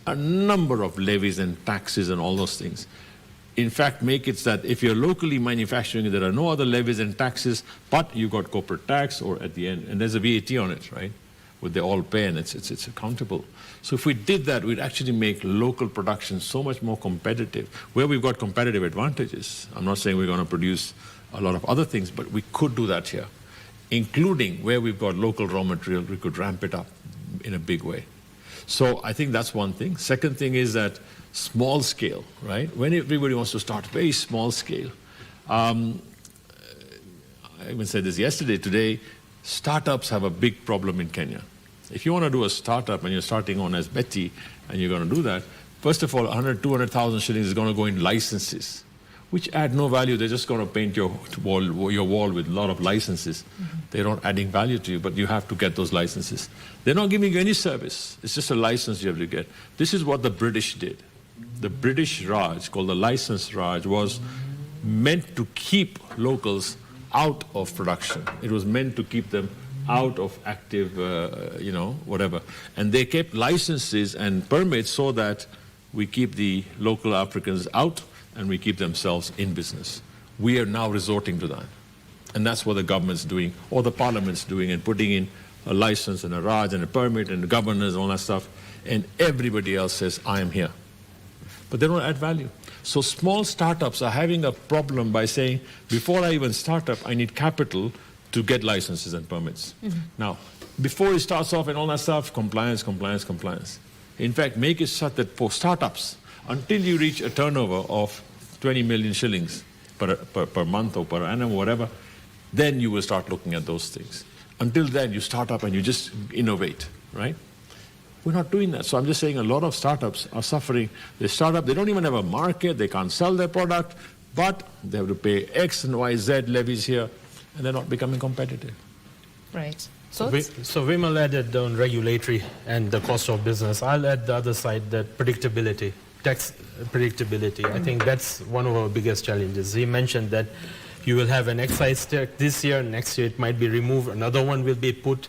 a number of levies and taxes and all those things. In fact, make it that if you're locally manufacturing, there are no other levies and taxes, but you've got corporate tax or at the end, and there's a VAT on it, right? Would they all pay, and it's accountable. So if we did that, we'd actually make local production so much more competitive, where we've got competitive advantages. I'm not saying we're going to produce a lot of other things, but we could do that here, including where we've got local raw material, we could ramp it up in a big way. So I think that's one thing. Second thing is that small scale, right? When everybody wants to start very small scale, I even said this yesterday, today, startups have a big problem in Kenya. If you want to do a startup and you're starting on as Betty and you're going to do that, first of all, 100, 200,000 shillings is going to go in licenses, which add no value. They're just going to paint your wall with a lot of licenses. They're not adding value to you, but you have to get those licenses. They're not giving you any service. It's just a license you have to get. This is what the British did. The British Raj, called the License Raj, was meant to keep locals out of production. It was meant to keep them out of active, whatever. And they kept licenses and permits so that we keep the local Africans out and we keep themselves in business. We are now resorting to that. And that's what the government's doing, or the parliament's doing, and putting in a license and a Raj and a permit and the governors and all that stuff. And everybody else says, I am here. But they don't add value. So small startups are having a problem by saying, before I even start up, I need capital to get licenses and permits. Now, before it starts off and all that stuff, compliance, compliance, compliance. In fact, make it such that for startups, until you reach a turnover of 20 million shillings per month or per annum, whatever, then you will start looking at those things. Until then, you start up and you just innovate, right? We're not doing that. So I'm just saying a lot of startups are suffering. They start up, they don't even have a market, they can't sell their product, but they have to pay X and Y, Z levies here, and they're not becoming competitive. Right. So Vimal added on regulatory and the cost of business. I'll add the other side, that predictability, tax predictability. I think that's one of our biggest challenges. He mentioned that you will have an excise tax this year, next year it might be removed, another one will be put.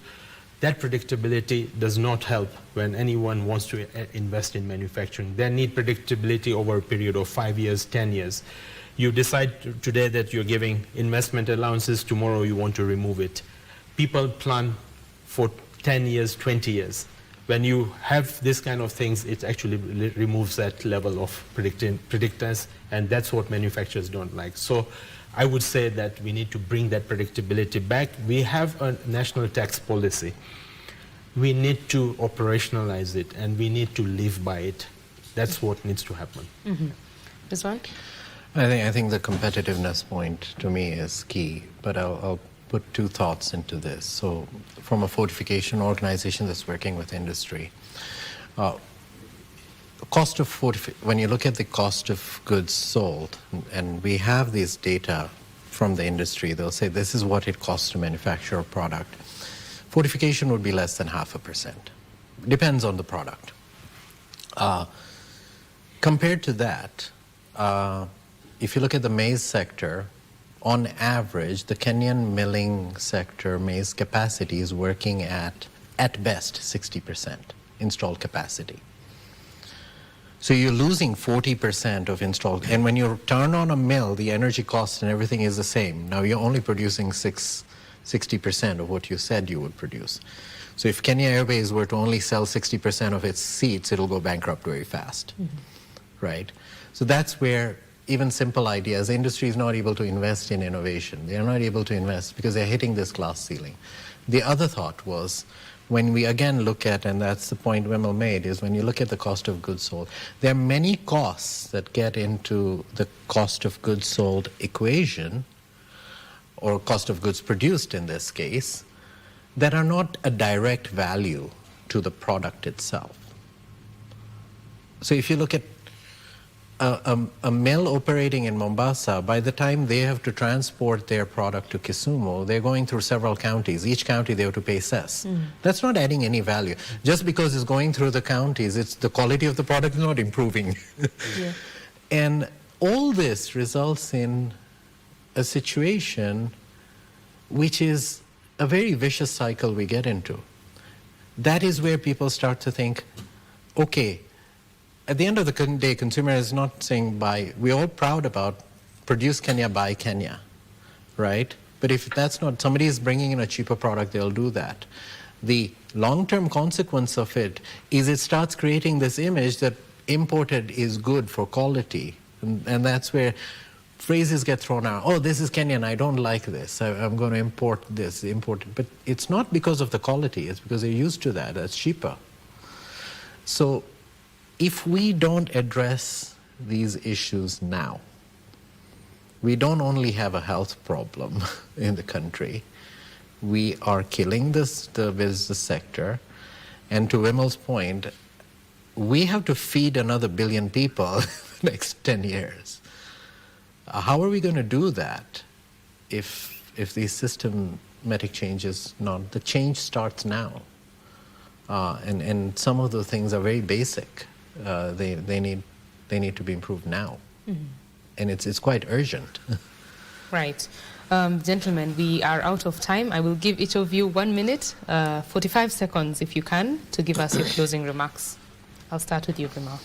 That predictability does not help when anyone wants to invest in manufacturing. They need predictability over a period of 5 years, 10 years. You decide today that you're giving investment allowances, tomorrow you want to remove it. People plan for 10 years, 20 years. When you have this kind of things, it actually removes that level of predictance, and that's what manufacturers don't like. So I would say that we need to bring that predictability back. We have a national tax policy. We need to operationalize it, and we need to live by it. That's what needs to happen. Ms. Wang? I think the competitiveness point to me is key, but I'll put two thoughts into this. So from a fortification organization that's working with industry, cost of when you look at the cost of goods sold, and we have these data from the industry, they'll say this is what it costs to manufacture a product. Fortification would be less than 0.5%. Depends on the product. Compared to that, if you look at the maize sector, on average, the Kenyan milling sector maize capacity is working at best, 60%. installed capacity. So you're losing 40% of installed, and when you turn on a mill, the energy cost and everything is the same. Now you're only producing 60% of what you said you would produce. So if Kenya Airways were to only sell 60% of its seats, it'll go bankrupt very fast, right? So that's where even simple ideas, the industry is not able to invest in innovation. They're not able to invest because they're hitting this glass ceiling. The other thought was, when we again look at, and that's the point Vimal made, is when you look at the cost of goods sold, there are many costs that get into the cost of goods sold equation, or cost of goods produced in this case, that are not a direct value to the product itself. So if you look at a mill operating in Mombasa, by the time they have to transport their product to Kisumu, they're going through several counties. Each county they have to pay cess. That's not adding any value. Just because it's going through the counties, it's the quality of the product is not improving. Yeah. And all this results in a situation which is a very vicious cycle we get into. That is where people start to think, okay, at the end of the day, consumer is not saying buy. We're all proud about produce Kenya, buy Kenya, right? But if that's not, somebody is bringing in a cheaper product, they'll do that. The long-term consequence of it is it starts creating this image that imported is good for quality. And that's where phrases get thrown out. Oh, this is Kenyan, I don't like this. I'm going to import this, import it. But it's not because of the quality, it's because they're used to that. That's cheaper. So if we don't address these issues now, we don't only have a health problem in the country, we are killing the business sector. And to Vimal's point, we have to feed another 1 billion people in the next 10 years. How are we going to do that if these systematic changes not? The change starts now. And some of the things are very basic. They need to be improved now. And it's quite urgent. Right. Gentlemen, we are out of time. I will give each of you 1 minute, 45 seconds if you can, to give us your closing remarks. I'll start with you, Vimal.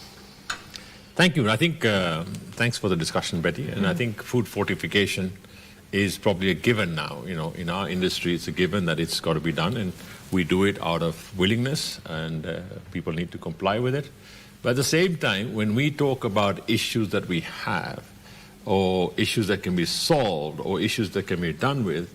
Thank you. I think, thanks for the discussion, Betty. And I think food fortification is probably a given now. You know, in our industry, it's a given that it's got to be done. And we do it out of willingness, and people need to comply with it. But at the same time, when we talk about issues that we have, or issues that can be solved, or issues that can be done with,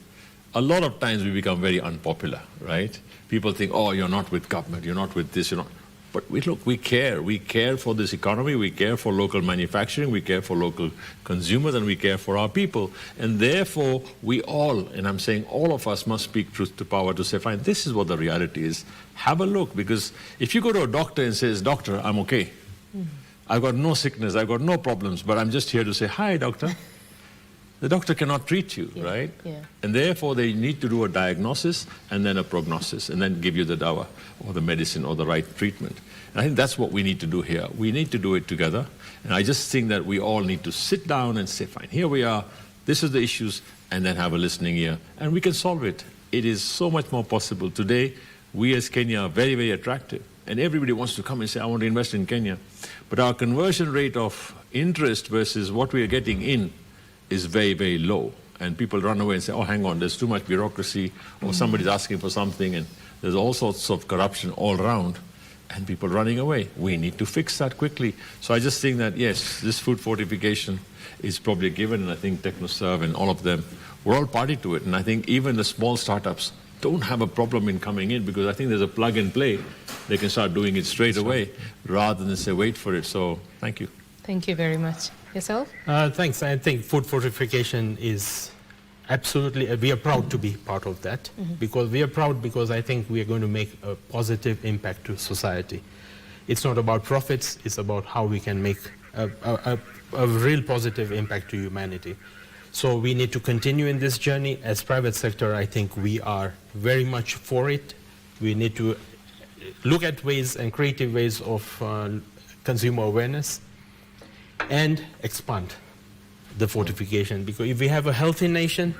a lot of times we become very unpopular, right? People think, oh, you're not with government, you're not with this, you're not. But look, we care. We care for this economy, we care for local manufacturing, we care for local consumers, and we care for our people. And therefore, we all, and I'm saying all of us, must speak truth to power to say, fine, this is what the reality is. Have a look, because if you go to a doctor and says, doctor, I'm okay. I've got no sickness, I've got no problems, but I'm just here to say, hi, doctor. The doctor cannot treat you, right? Yeah. And therefore, they need to do a diagnosis and then a prognosis, and then give you the dawa or the medicine or the right treatment. And I think that's what we need to do here. We need to do it together. And I just think that we all need to sit down and say, fine, here we are, this is the issues, and then have a listening ear. And we can solve it. It is so much more possible. Today, we as Kenya are very, very attractive. And everybody wants to come and say, I want to invest in Kenya. But our conversion rate of interest versus what we are getting in is very, very low. And people run away and say, oh, hang on, there's too much bureaucracy, or somebody's asking for something, and there's all sorts of corruption all around, and people running away. We need to fix that quickly. So I just think that, yes, this food fortification is probably a given, and I think TechnoServe and all of them, we're all party to it. And I think even the small startups don't have a problem in coming in, because I think there's a plug and play. They can start doing it straight away, rather than say, wait for it. So thank you. Thank you very much. Yourself? Thanks. I think food fortification is absolutely, we are proud to be part of that, because we are proud because I think we are going to make a positive impact to society. It's not about profits, it's about how we can make a real positive impact to humanity. So we need to continue in this journey. As private sector, I think we are very much for it. We need to look at ways and creative ways of consumer awareness, and expand the fortification. Because if we have a healthy nation,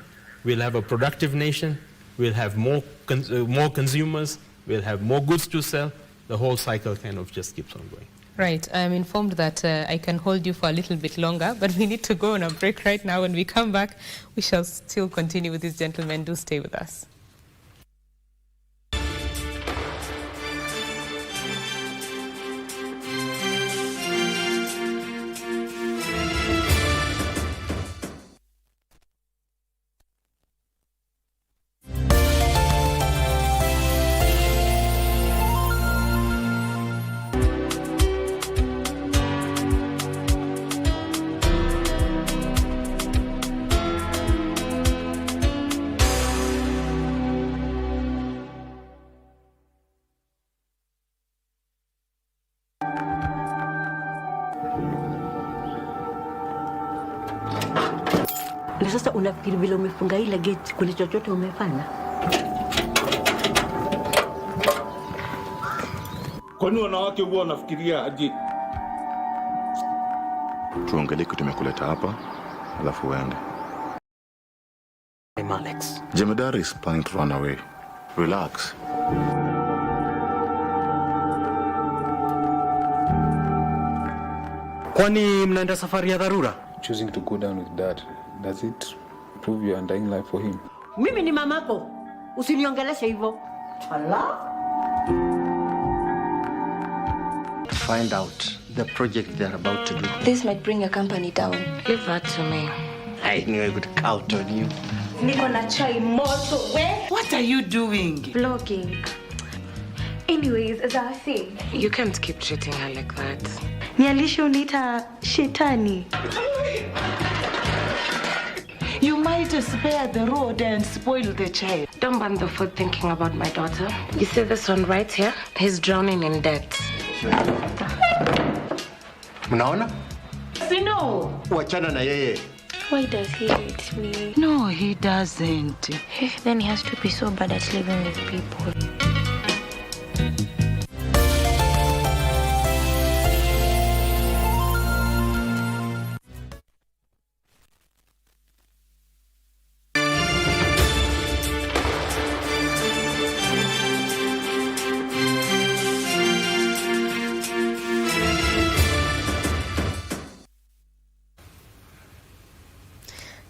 we'll have a productive nation, we'll have more consumers, we'll have more goods to sell, the whole cycle kind of just keeps on going. Right. I'm informed that I can hold you for a little bit longer, but we need to go on a break right now. When we come back, we shall still continue with these gentlemen. Do stay with us. Na sasa unafikiri vile umefunga ile gate kuna chochote umefanya? Kwani wanawake huwa wanafikiria aje? Tuongelee kitu tumekuleta hapa, alafu uende. I'm Alex. Jemedari is planning to run away. Relax. Kwani mnaenda safari ya dharura? Choosing to go down with dad, does it prove your undying life for him? Mimi ni mamako. Usiniongeleshe hivyo. Allah. Find out the project they're about to do. This might bring your company down. Give that to me. I knew I could count on you. Niko na chai moto. Where? What are you doing? Vlogging. Anyways, as I say, You can't keep treating her like that. nialisho uniita shetani. You might spare the road and spoil the child. Don't burn the food thinking about my daughter. You see this one right here? He's drowning in debt. Mnaona? No. Wachana na yeye. Why does he hate me? No, he doesn't. Then he has to be so bad at living with people.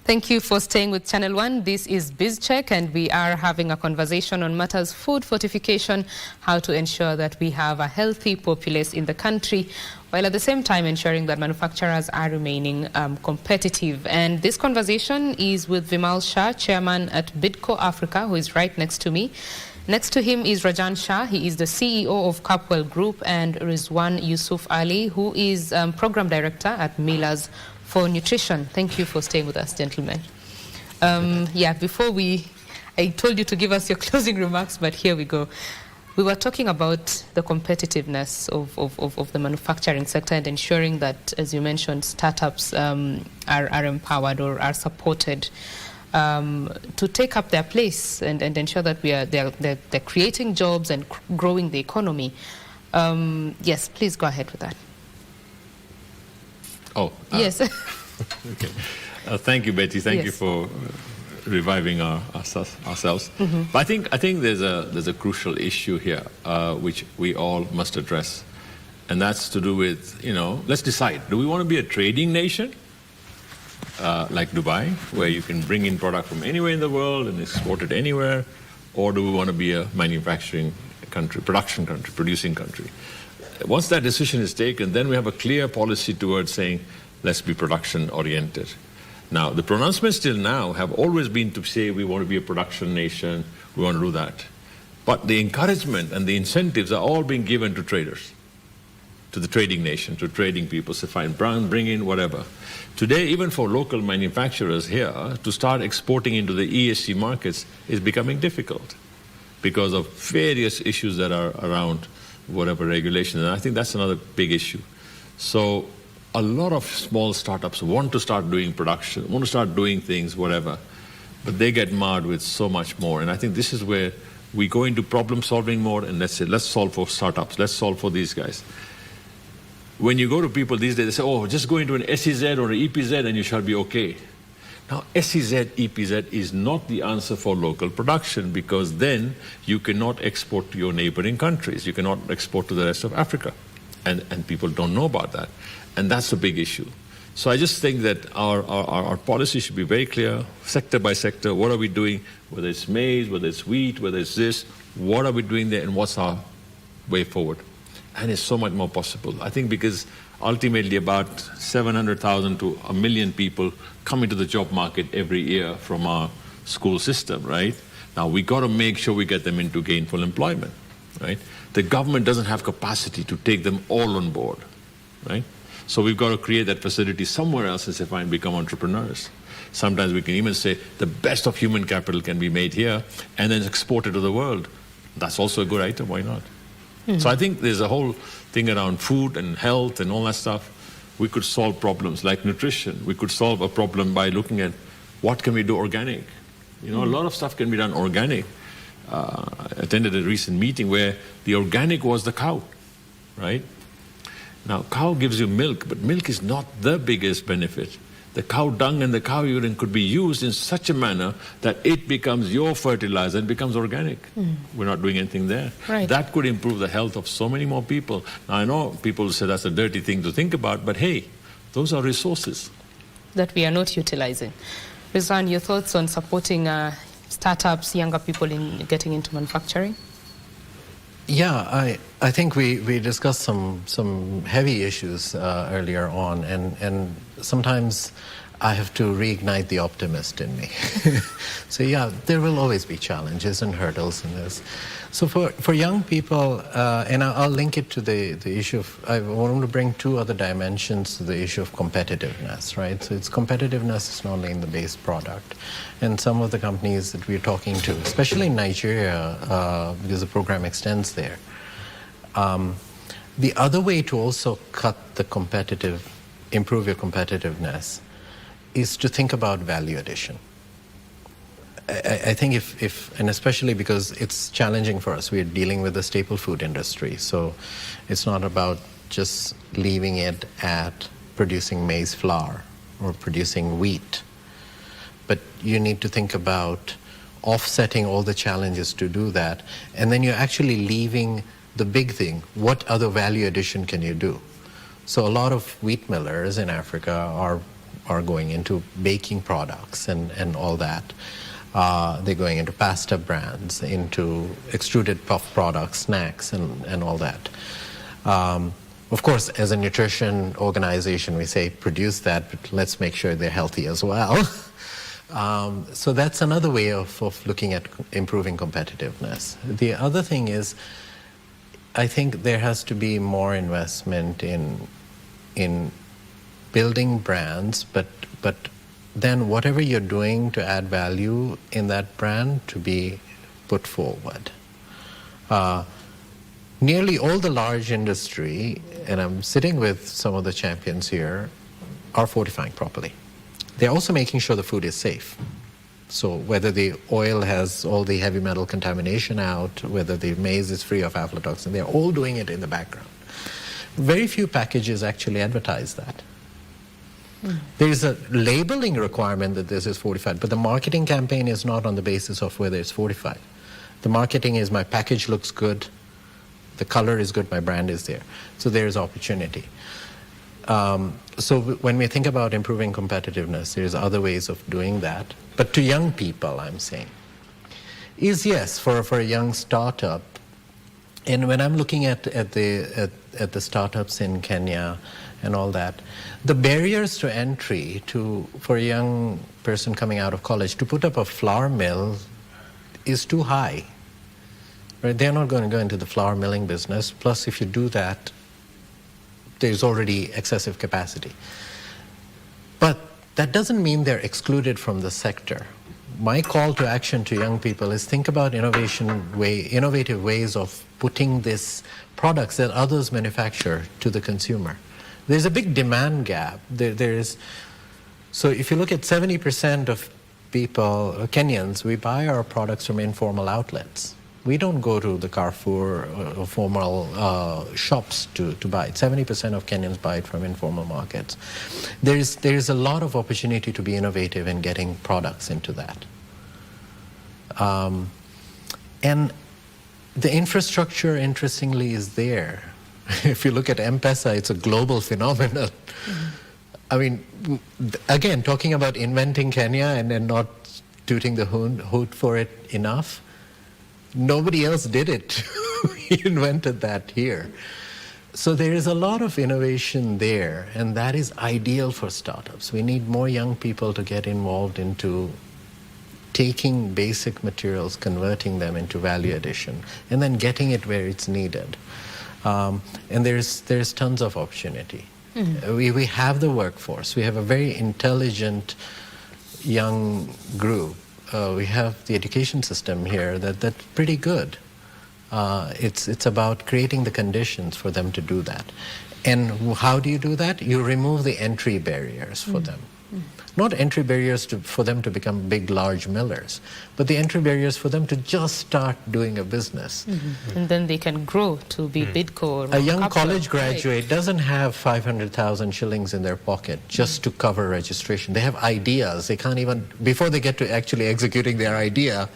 Thank you for staying with Channel 1. This is BizCheck, and we are having a conversation on matters food fortification, how to ensure that we have a healthy populace in the country, while at the same time ensuring that manufacturers are remaining competitive. And this conversation is with Vimal Shah, chairman at Bidco Africa, who is right next to me. Next to him is Rajan Shah. He is the CEO of Capwell Group, and Rizwan Yusuf Ali, who is program director at Millers for Nutrition. Thank you for staying with us, gentlemen. Before I told you to give us your closing remarks, but here we go. We were talking about the competitiveness of the manufacturing sector and ensuring that, as you mentioned, startups are empowered or are supported to take up their place and ensure that they're creating jobs and growing the economy. Yes, please go ahead with that. Yes. Okay. Thank you, Betty. Thank you for reviving ourselves. Mm-hmm. But I think there's a crucial issue here which we all must address, and that's to do with, let's decide: do we want to be a trading nation like Dubai, where you can bring in product from anywhere in the world and export it anywhere, or do we want to be a manufacturing country, production country, producing country? Once that decision is taken, then we have a clear policy towards saying, let's be production-oriented. Now, the pronouncements till now have always been to say we want to be a production nation, we want to do that. But the encouragement and the incentives are all being given to traders, to the trading nation, to trading people. So fine, bring in whatever. Today, even for local manufacturers here, to start exporting into the ESG markets is becoming difficult because of various issues that are around whatever regulation, and I think that's another big issue. So a lot of small startups want to start doing production, want to start doing things, whatever, but they get marred with so much more. And I think this is where we go into problem solving more, and let's say, let's solve for startups, let's solve for these guys. When you go to people these days, they say, oh, just go into an SEZ or an EPZ and you shall be okay. Now, SEZ, EPZ is not the answer for local production, because then you cannot export to your neighboring countries. You cannot export to the rest of Africa. And people don't know about that. And that's a big issue. So I just think that our policy should be very clear, sector by sector. What are we doing, whether it's maize, whether it's wheat, whether it's this, what are we doing there, and what's our way forward? And it's so much more possible. I think because ultimately about 700,000 to 1 million people come into the job market every year from our school system, right? Now, we got to make sure we get them into gainful employment, right? The government doesn't have capacity to take them all on board, right? So we've got to create that facility somewhere else and say, fine, become entrepreneurs. Sometimes we can even say the best of human capital can be made here and then exported to the world. That's also a good item, why not? So I think there's a whole thing around food and health and all that stuff. We could solve problems like nutrition. We could solve a problem by looking at what can we do organic. You know, a lot of stuff can be done organic. I attended a recent meeting where the organic was the cow, right? Now, cow gives you milk, but milk is not the biggest benefit. The cow dung and the cow urine could be used in such a manner that it becomes your fertilizer and becomes organic. We're not doing anything there. Right. That could improve the health of so many more people. Now, I know people say that's a dirty thing to think about, but hey, those are resources that we are not utilizing. Rizwan, your thoughts on supporting startups, younger people in getting into manufacturing? Yeah, I think we discussed some heavy issues earlier on, and sometimes I have to reignite the optimist in me. So yeah, there will always be challenges and hurdles in this. So for young people, and I'll link it to the issue of, I want to bring two other dimensions to the issue of competitiveness, right? So it's competitiveness is not only in the base product. And some of the companies that we're talking to, especially in Nigeria, because the program extends there, the other way to also improve your competitiveness is to think about value addition. I think and especially because it's challenging for us, we're dealing with the staple food industry. So it's not about just leaving it at producing maize flour or producing wheat, but you need to think about offsetting all the challenges to do that. And then you're actually leaving the big thing. What other value addition can you do? So a lot of wheat millers in Africa are going into baking products and all that. They're going into pasta brands, into extruded puff products, snacks, and all that. Of course, as a nutrition organization, we say produce that, but let's make sure they're healthy as well. So that's another way of looking at improving competitiveness. The other thing is, I think there has to be more investment in building brands, but then whatever you're doing to add value in that brand to be put forward. Nearly all the large industry, and I'm sitting with some of the champions here, are fortifying properly. They're also making sure the food is safe. So whether the oil has all the heavy metal contamination out, whether the maize is free of aflatoxin, they're all doing it in the background. Very few packages actually advertise that. There's a labeling requirement that this is fortified, but the marketing campaign is not on the basis of whether it's fortified. The marketing is my package looks good, the color is good, my brand is there. So there's opportunity. So when we think about improving competitiveness, there's other ways of doing that. But to young people, I'm saying, is yes, for a young startup, and when I'm looking at the startups in Kenya and all that, the barriers to entry for a young person coming out of college to put up a flour mill is too high. Right? They're not going to go into the flour milling business. Plus, if you do that, there's already excessive capacity. But that doesn't mean they're excluded from the sector. My call to action to young people is think about innovative ways of putting these products that others manufacture to the consumer. There's a big demand gap. So if you look at 70% of people, Kenyans, we buy our products from informal outlets. We don't go to the Carrefour or formal shops to buy it. 70% of Kenyans buy it from informal markets. There is a lot of opportunity to be innovative in getting products into that. And the infrastructure, interestingly, is there. If you look at M-Pesa, it's a global phenomenon. I mean, again, talking about inventing Kenya and then not tooting the hoot for it enough, nobody else did it. We invented that here. So there is a lot of innovation there, and that is ideal for startups. We need more young people to get involved into taking basic materials, converting them into value addition, and then getting it where it's needed. And there's tons of opportunity. We have the workforce. We have a very intelligent young group. We have the education system here that's pretty good. It's about creating the conditions for them to do that. And how do you do that? You remove the entry barriers for them. Not entry barriers for them to become big, large millers, but the entry barriers for them to just start doing a business. And then they can grow to be Bidco. A young college graduate doesn't have 500,000 shillings in their pocket just to cover registration. They have ideas. They can't even, before they get to actually executing their idea,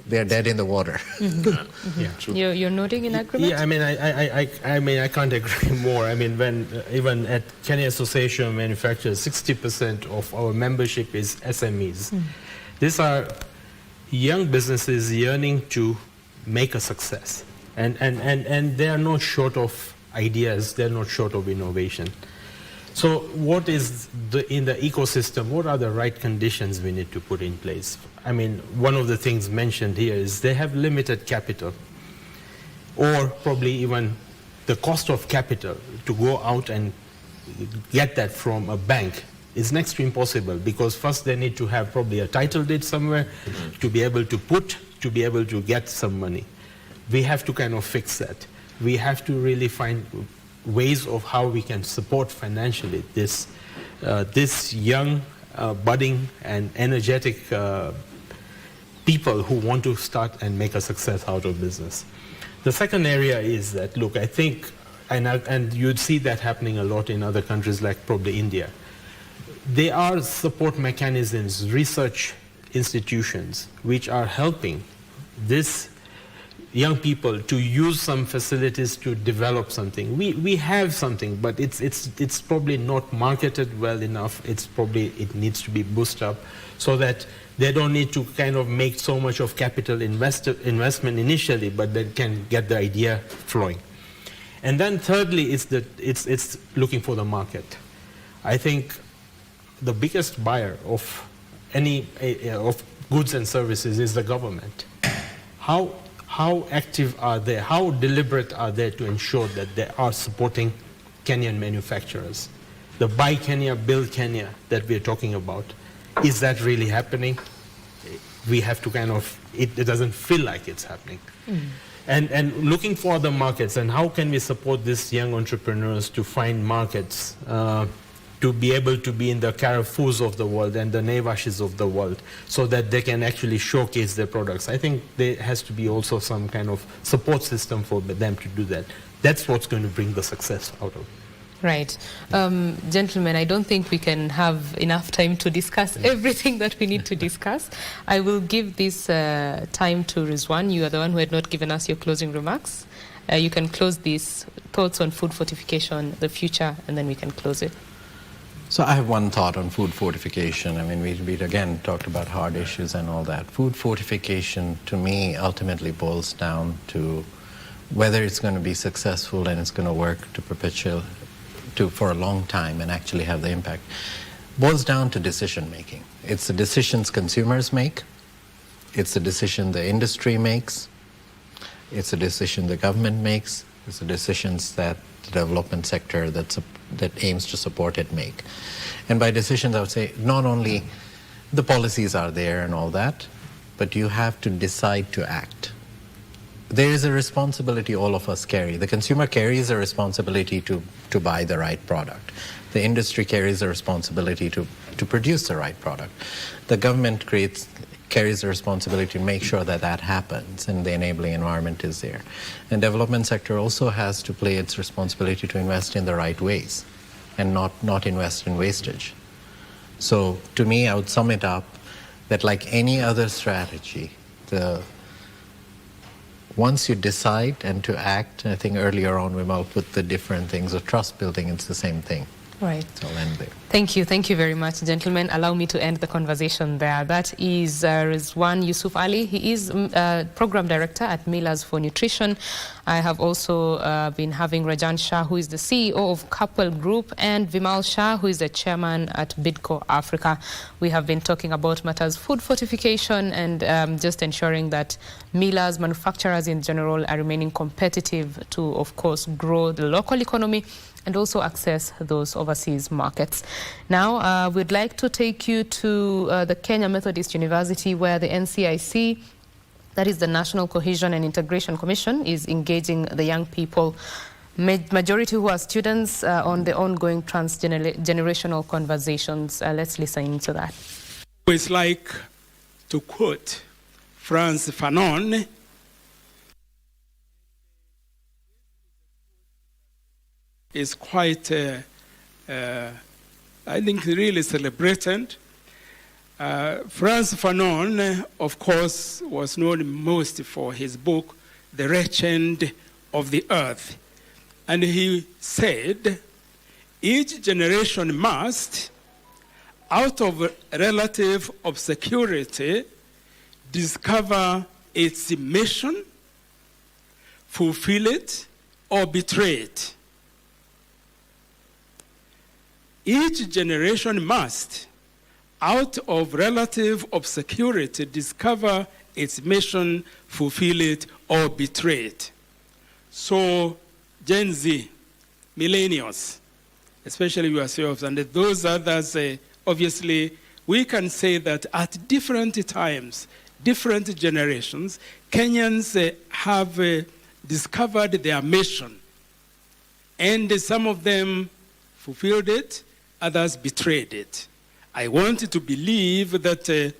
they're dead in the water. Yeah, true. You're nodding in agreement? Yeah, I mean, I can't agree more. I mean, when even at Kenya Association of Manufacturers, 60% of our membership is SMEs. These are young businesses yearning to make a success, and they are not short of ideas. They're not short of innovation. So, what is in the ecosystem? What are the right conditions we need to put in place? I mean, one of the things mentioned here is they have limited capital, or probably even the cost of capital to go out and get that from a bank is next to impossible, because first they need to have probably a title deed somewhere to be able to get some money. We have to kind of fix that. We have to really find ways of how we can support financially this young, budding and energetic people who want to start and make a success out of business. The second area is that, look, I think, and you'd see that happening a lot in other countries like probably India, there are support mechanisms, research institutions, which are helping this young people to use some facilities to develop something. We have something, but it's probably not marketed well enough. It needs to be boosted up so that they don't need to kind of make so much of capital investment initially, but they can get the idea flowing. And then thirdly, it's looking for the market. I think the biggest buyer of any of goods and services is the government. How active are they? How deliberate are they to ensure that they are supporting Kenyan manufacturers? The Buy Kenya, Build Kenya that we're talking about, is that really happening? We have to kind of, it doesn't feel like it's happening. And looking for the markets, and how can we support these young entrepreneurs to find markets, to be able to be in the Carrefours of the world and the Naivashis of the world, so that they can actually showcase their products. I think there has to be also some kind of support system for them to do that. That's what's going to bring the success out of it. Right. Gentlemen, I don't think we can have enough time to discuss everything that we need to discuss. I will give this time to Rizwan. You are the one who had not given us your closing remarks. You can close these thoughts on food fortification, the future, and then we can close it. So I have one thought on food fortification. I mean, we again talked about hard issues and all that. Food fortification, to me, ultimately boils down to whether it's going to be successful and it's going to work to perpetuate for a long time and actually have the impact. Boils down to decision making. It's the decisions consumers make. It's the decision the industry makes. It's a decision the government makes. It's the decisions that the development sector that aims to support it make. And by decisions, I would say not only the policies are there and all that, but you have to decide to act. There is a responsibility all of us carry. The consumer carries a responsibility to buy the right product. The industry carries a responsibility to produce the right product. The government carries the responsibility to make sure that that happens and the enabling environment is there. And development sector also has to play its responsibility to invest in the right ways and not invest in wastage. So to me, I would sum it up that like any other strategy, once you decide and to act, I think earlier on we all put the different things of trust building, it's the same thing. Right. So I'll end there. Thank you very much, gentlemen. Allow me to end the conversation there. That is Rizwan Yusuf Ali. He is Program Director at Millers for Nutrition. I have also been having Rajan Shah, who is the CEO of Couple Group, and Vimal Shah, who is the Chairman at Bidco Africa. We have been talking about matters food fortification and just ensuring that millers, manufacturers in general, are remaining competitive to, of course, grow the local economy and also access those overseas markets. Now, we'd like to take you to the Kenya Methodist University, where the NCIC, that is the National Cohesion and Integration Commission, is engaging the young people, majority who are students, on the ongoing transgenerational conversations. Let's listen to that. It's like, to quote Frantz Fanon, is quite, I think, really celebrated. Frantz Fanon, of course, was known most for his book, The Wretched of the Earth. And he said, each generation must, out of relative obscurity, discover its mission, fulfill it, or betray it. Each generation must, out of relative obscurity, discover its mission, fulfill it, or betray it. So, Gen Z, millennials, especially yourselves, and those others, obviously, we can say that at different times, different generations, Kenyans have discovered their mission. And some of them fulfilled it, others betrayed it. I want to believe that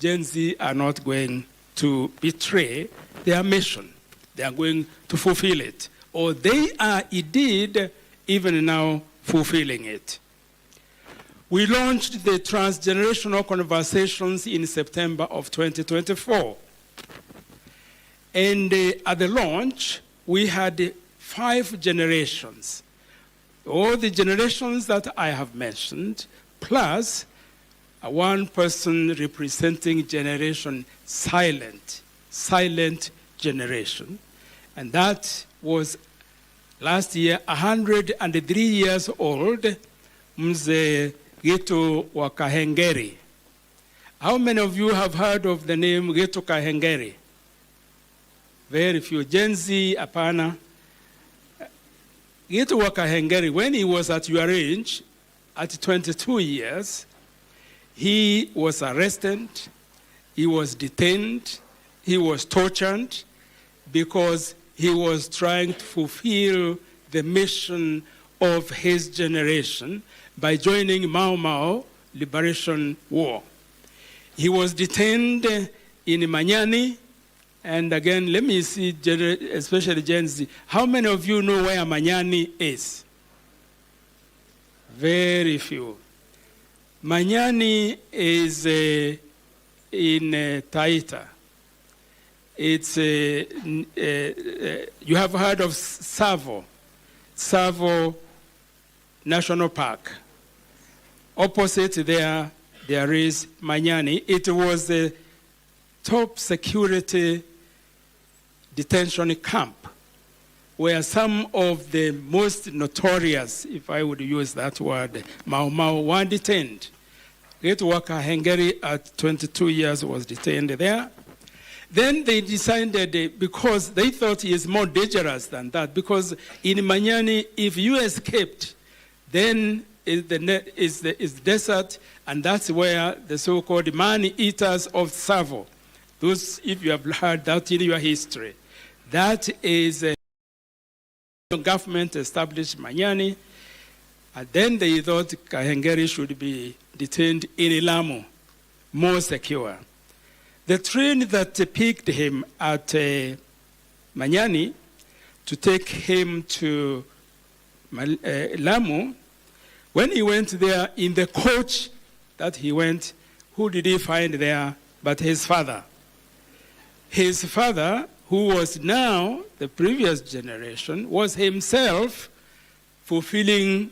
Gen Z are not going to betray their mission. They are going to fulfill it. Or they are indeed even now fulfilling it. We launched the Transgenerational Conversations in September of 2024. And at the launch, we had 5 generations. All the generations that I have mentioned, plus one person representing generation silent generation. And that was last year, 103 years old, Mzee Gitu wa Kahengeri. How many of you have heard of the name Gitu Kahengeri? Very few. Gen Z, apana. Gitu wa Kahengeri, when he was at your age, at 22 years, he was arrested, he was detained, he was tortured because he was trying to fulfill the mission of his generation by joining Mau Mau Liberation War. He was detained in Manyani, and again, let me see, especially Gen Z. How many of you know where Manyani is? Very few. Manyani is in Taita. It's you have heard of Tsavo National Park. Opposite there is Manyani. It was the top security detention camp where some of the most notorious, if I would use that word, Mau Mau were detained. Gitu wa Kahengeri at 22 years was detained there. Then they decided, because they thought he is more dangerous than that, because in Manyani, if you escaped, then is desert, and that's where the so-called man-eaters of Tsavo, those, if you have heard that in your history, that is a government established Manyani, and then they thought Kahengeri should be detained in Lamu, more secure. The train that picked him at Manyani to take him to Lamu, when he went there in the coach that he went, who did he find there but his father? His father, who was now the previous generation, was himself fulfilling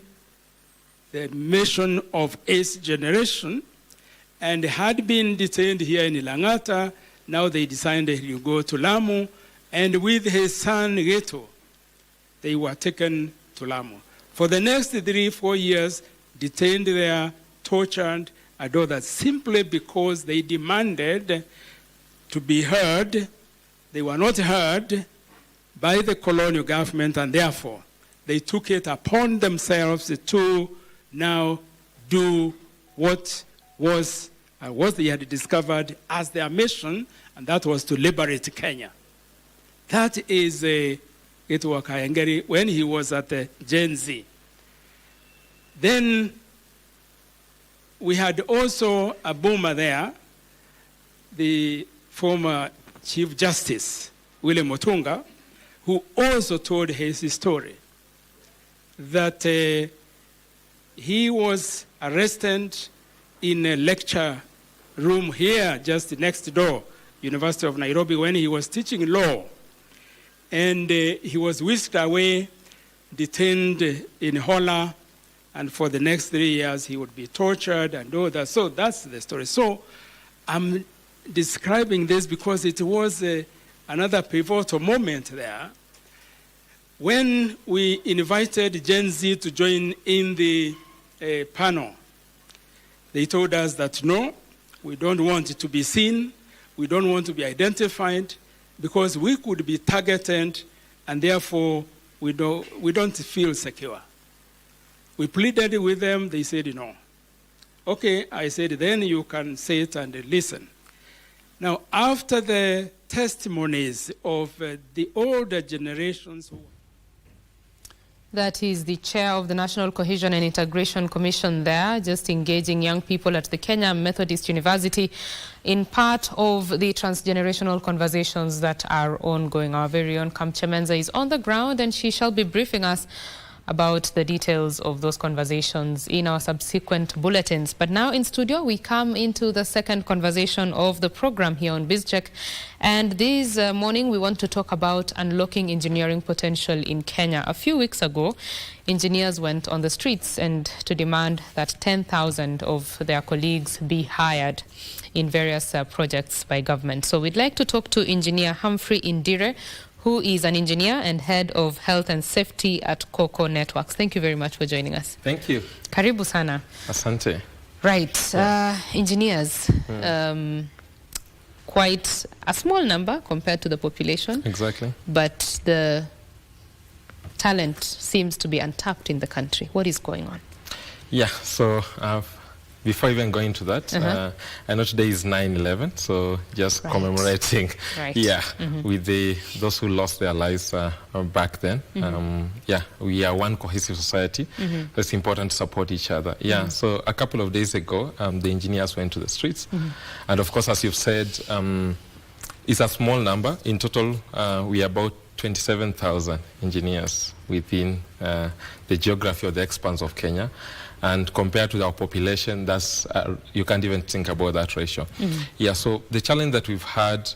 the mission of his generation and had been detained here in Langata. Now they decided he would go to Lamu, and with his son Geto, they were taken to Lamu. For the next 3-4 years, detained there, tortured, and all that, simply because they demanded to be heard. They were not heard by the colonial government, and therefore they took it upon themselves to now do what they had discovered as their mission, and that was to liberate Kenya. That is Gitwa Kayengeri when he was at Gen Z. Then we had also a boomer there, the former Chief Justice, William Otunga, who also told his story that he was arrested in a lecture room here just next door, University of Nairobi, when he was teaching law. And he was whisked away, detained in Hola, and for the next 3 years he would be tortured and all that. So that's the story. So I'm describing this because it was another pivotal moment there when we invited Gen Z to join in the panel. They told us that no, we don't want it to be seen, we don't want to be identified, because we could be targeted, and therefore we don't feel secure. We pleaded with them, they said no. Okay, I said, then you can sit and listen. Now, after the testimonies of the older generations. That is the chair of the National Cohesion and Integration Commission there, just engaging young people at the Kenya Methodist University in part of the transgenerational conversations that are ongoing. Our very own Kamche Menza is on the ground, and she shall be briefing us about the details of those conversations in our subsequent bulletins. But now in studio, we come into the second conversation of the program here on BizCheck. And this morning, we want to talk about unlocking engineering potential in Kenya. A few weeks ago, engineers went on the streets and to demand that 10,000 of their colleagues be hired in various projects by government. So we'd like to talk to Engineer Humphrey Indire, who is an engineer and head of health and safety at Coco Networks. Thank you very much for joining us. Thank you. Karibu sana. Asante. Right. Engineers, quite a small number compared to the population. Exactly. But the talent seems to be untapped in the country. What is going on? Yeah, so before even going to that, I know today is 9/11, so just commemorating, with those who lost their lives back then. We are one cohesive society. It's important to support each other. So a couple of days ago, the engineers went to the streets, and of course, as you've said, it's a small number. In total, we are about 27,000 engineers within the geography or the expanse of Kenya. And compared to our population, that's you can't even think about that ratio. So the challenge that we've had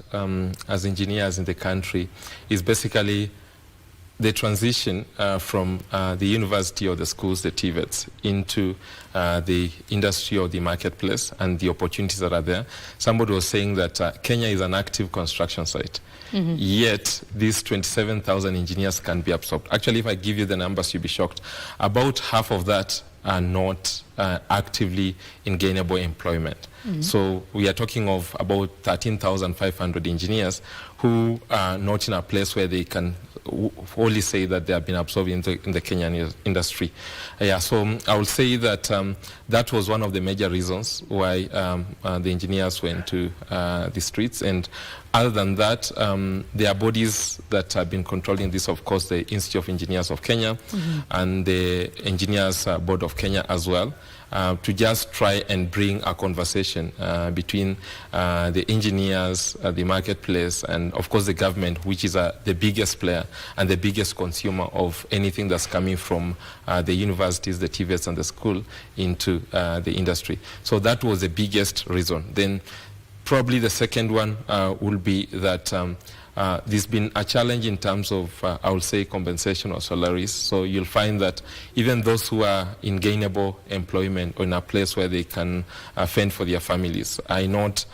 as engineers in the country is basically the transition from the university or the schools, the TVETs, into the industry or the marketplace and the opportunities that are there. Somebody was saying that Kenya is an active construction site. Yet, these 27,000 engineers can be absorbed. Actually, if I give you the numbers, you'll be shocked. About half of that are not actively in gainable employment. So we are talking of about 13,500 engineers who are not in a place where they can only say that they have been absorbed in the Kenyan industry. So I would say that that was one of the major reasons why the engineers went to the streets. And other than that, there are bodies that have been controlling this, of course, the Institute of Engineers of Kenya and the Engineers Board of Kenya as well. to just try and bring a conversation between the engineers, the marketplace, and of course the government, which is the biggest player and the biggest consumer of anything that's coming from the universities, the TVETs, and the school into the industry. So that was the biggest reason. Then probably the second one will be that there's been a challenge in terms of, I will say, compensation or salaries. So you'll find that even those who are in gainable employment or in a place where they can fend for their families are not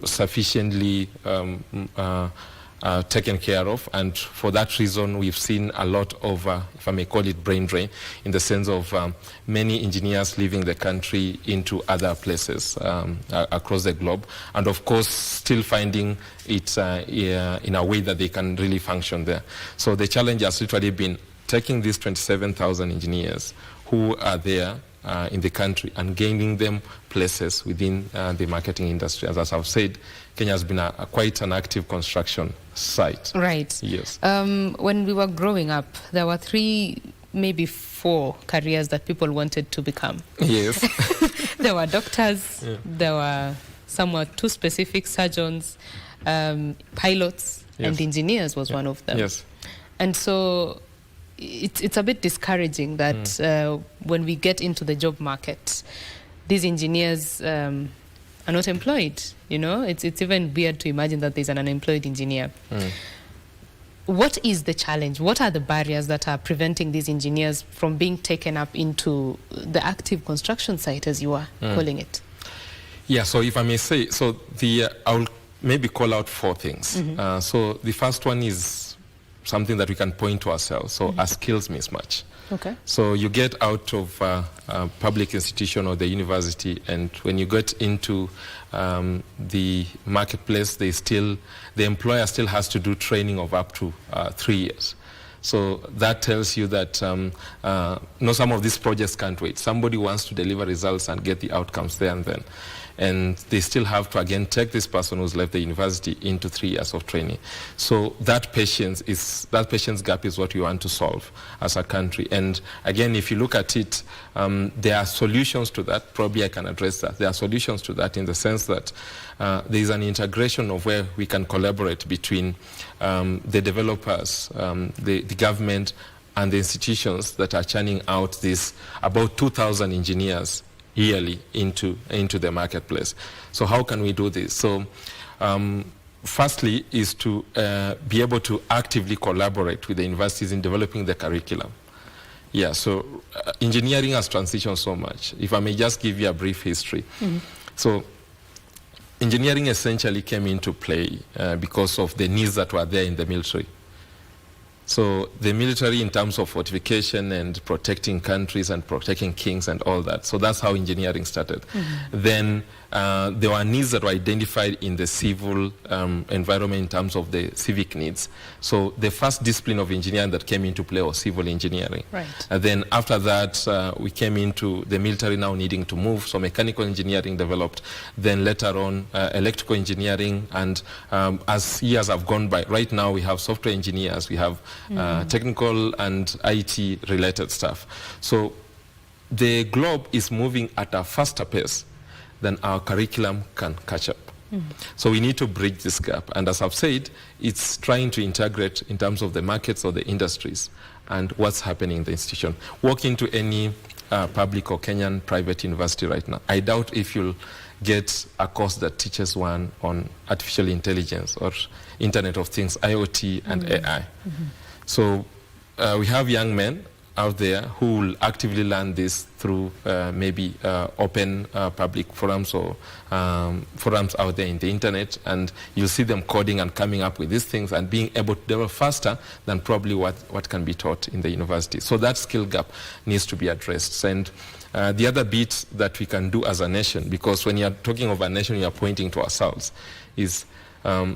sufficiently taken care of, and for that reason we've seen a lot of, if I may call it, brain drain, in the sense of many engineers leaving the country into other places across the globe, and of course still finding it in a way that they can really function there. So the challenge has literally been taking these 27,000 engineers who are there in the country and gaining them places within the marketing industry. As I've said, Kenya has been quite an active construction site. Right. Yes. When we were growing up, there were 3, maybe 4 careers that people wanted to become. Yes. There were doctors, there were some were 2 specific, surgeons, pilots, Yes. and engineers was one of them. Yes. And so it's a bit discouraging that when we get into the job market, these engineers are not employed. You know, it's even weird to imagine that there's an unemployed engineer. What is the challenge? What are the barriers that are preventing these engineers from being taken up into the active construction site, as you are calling it? Yeah, so if I may say, so I'll maybe call out 4 things. So the first one is something that we can point to ourselves, so a skills mismatch. Okay. So you get out of a public institution or the university, and when you get into the marketplace, the employer still has to do training of up to 3 years. So that tells you that no, some of these projects can't wait. Somebody wants to deliver results and get the outcomes there and then. And they still have to, again, take this person who's left the university into 3 years of training. So that patience gap is what we want to solve as a country. And again, if you look at it, there are solutions to that. Probably I can address that. There are solutions to that in the sense that there is an integration of where we can collaborate between the developers, the government, and the institutions that are churning out this about 2,000 engineers yearly into the marketplace. So how can we do this? So firstly is to be able to actively collaborate with the universities in developing the curriculum. Yeah, so engineering has transitioned so much. If I may just give you a brief history. So engineering essentially came into play because of the needs that were there in the military. So the military, in terms of fortification and protecting countries and protecting kings and all that. So that's how engineering started. Then there were needs that were identified in the civil environment in terms of the civic needs. So the first discipline of engineering that came into play was civil engineering. Right. And then after that, we came into the military now needing to move. So mechanical engineering developed. Then later on, electrical engineering. And as years have gone by, right now we have software engineers, we have technical and IT related stuff. So the globe is moving at a faster pace than our curriculum can catch up. So we need to bridge this gap. And as I've said, it's trying to integrate in terms of the markets or the industries and what's happening in the institution. Walk into any public or Kenyan private university right now. I doubt if you'll get a course that teaches one on artificial intelligence or Internet of Things, IoT and AI. So we have young men out there who will actively learn this through maybe open public forums or forums out there in the internet, and you'll see them coding and coming up with these things and being able to develop faster than probably what can be taught in the university. So that skill gap needs to be addressed. And the other bit that we can do as a nation, because when you're talking of a nation, you're pointing to ourselves, is I'm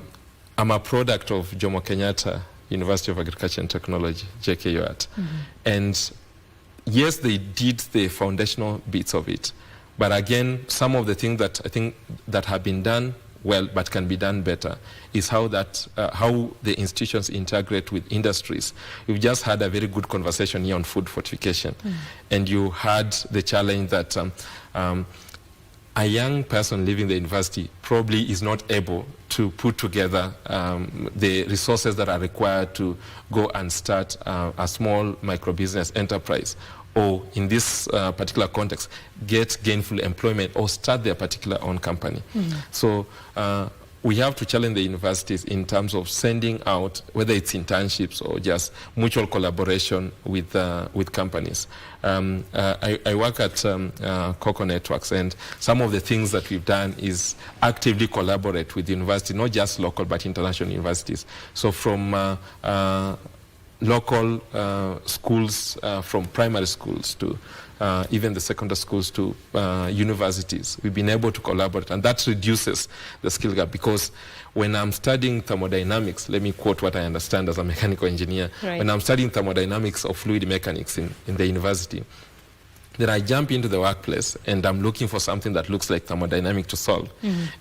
a product of Jomo Kenyatta University of Agriculture and Technology, JKUAT. And yes, they did the foundational bits of it. But again, some of the things that I think that have been done well but can be done better is how the institutions integrate with industries. We've just had a very good conversation here on food fortification, and you had the challenge that a young person leaving the university probably is not able to put together the resources that are required to go and start a small micro-business enterprise, or in this particular context, get gainful employment or start their particular own company. So we have to challenge the universities in terms of sending out, whether it's internships or just mutual collaboration with companies. I work at Coco Networks, and some of the things that we've done is actively collaborate with the university, not just local but international universities. So from local schools, from primary schools to even the secondary schools to universities, we've been able to collaborate, and that reduces the skill gap, because when I'm studying thermodynamics, let me quote what I understand as a mechanical engineer, when I'm studying thermodynamics of fluid mechanics in the university, then I jump into the workplace and I'm looking for something that looks like thermodynamic to solve.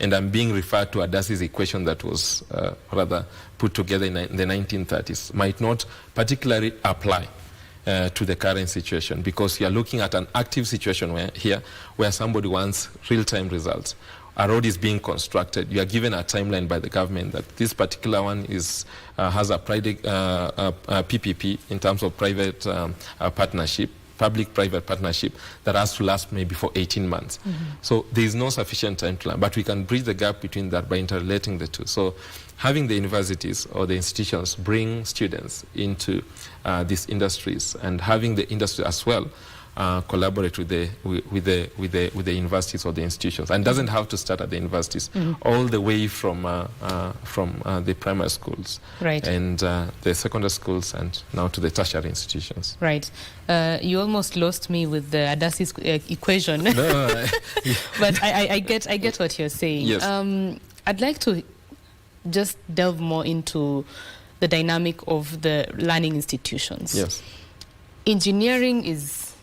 And I'm being referred to Adassi's equation that was rather put together in the 1930s. Might not particularly apply to the current situation, because you're looking at an active situation where somebody wants real-time results. A road is being constructed. You are given a timeline by the government that this particular one has a PPP in terms of private partnership, public-private partnership, that has to last maybe for 18 months. So there is no sufficient time to learn, but we can bridge the gap between that by interrelating the two. So having the universities or the institutions bring students into these industries, and having the industry as well collaborate with the universities or the institutions, and doesn't have to start at the universities, all the way from the primary schools, and the secondary schools, and now to the tertiary institutions. Right. You almost lost me with the Adassi's equation. No, but I get what you're saying. Yes. I'd like to just delve more into the dynamic of the learning institutions. Yes. Engineering is,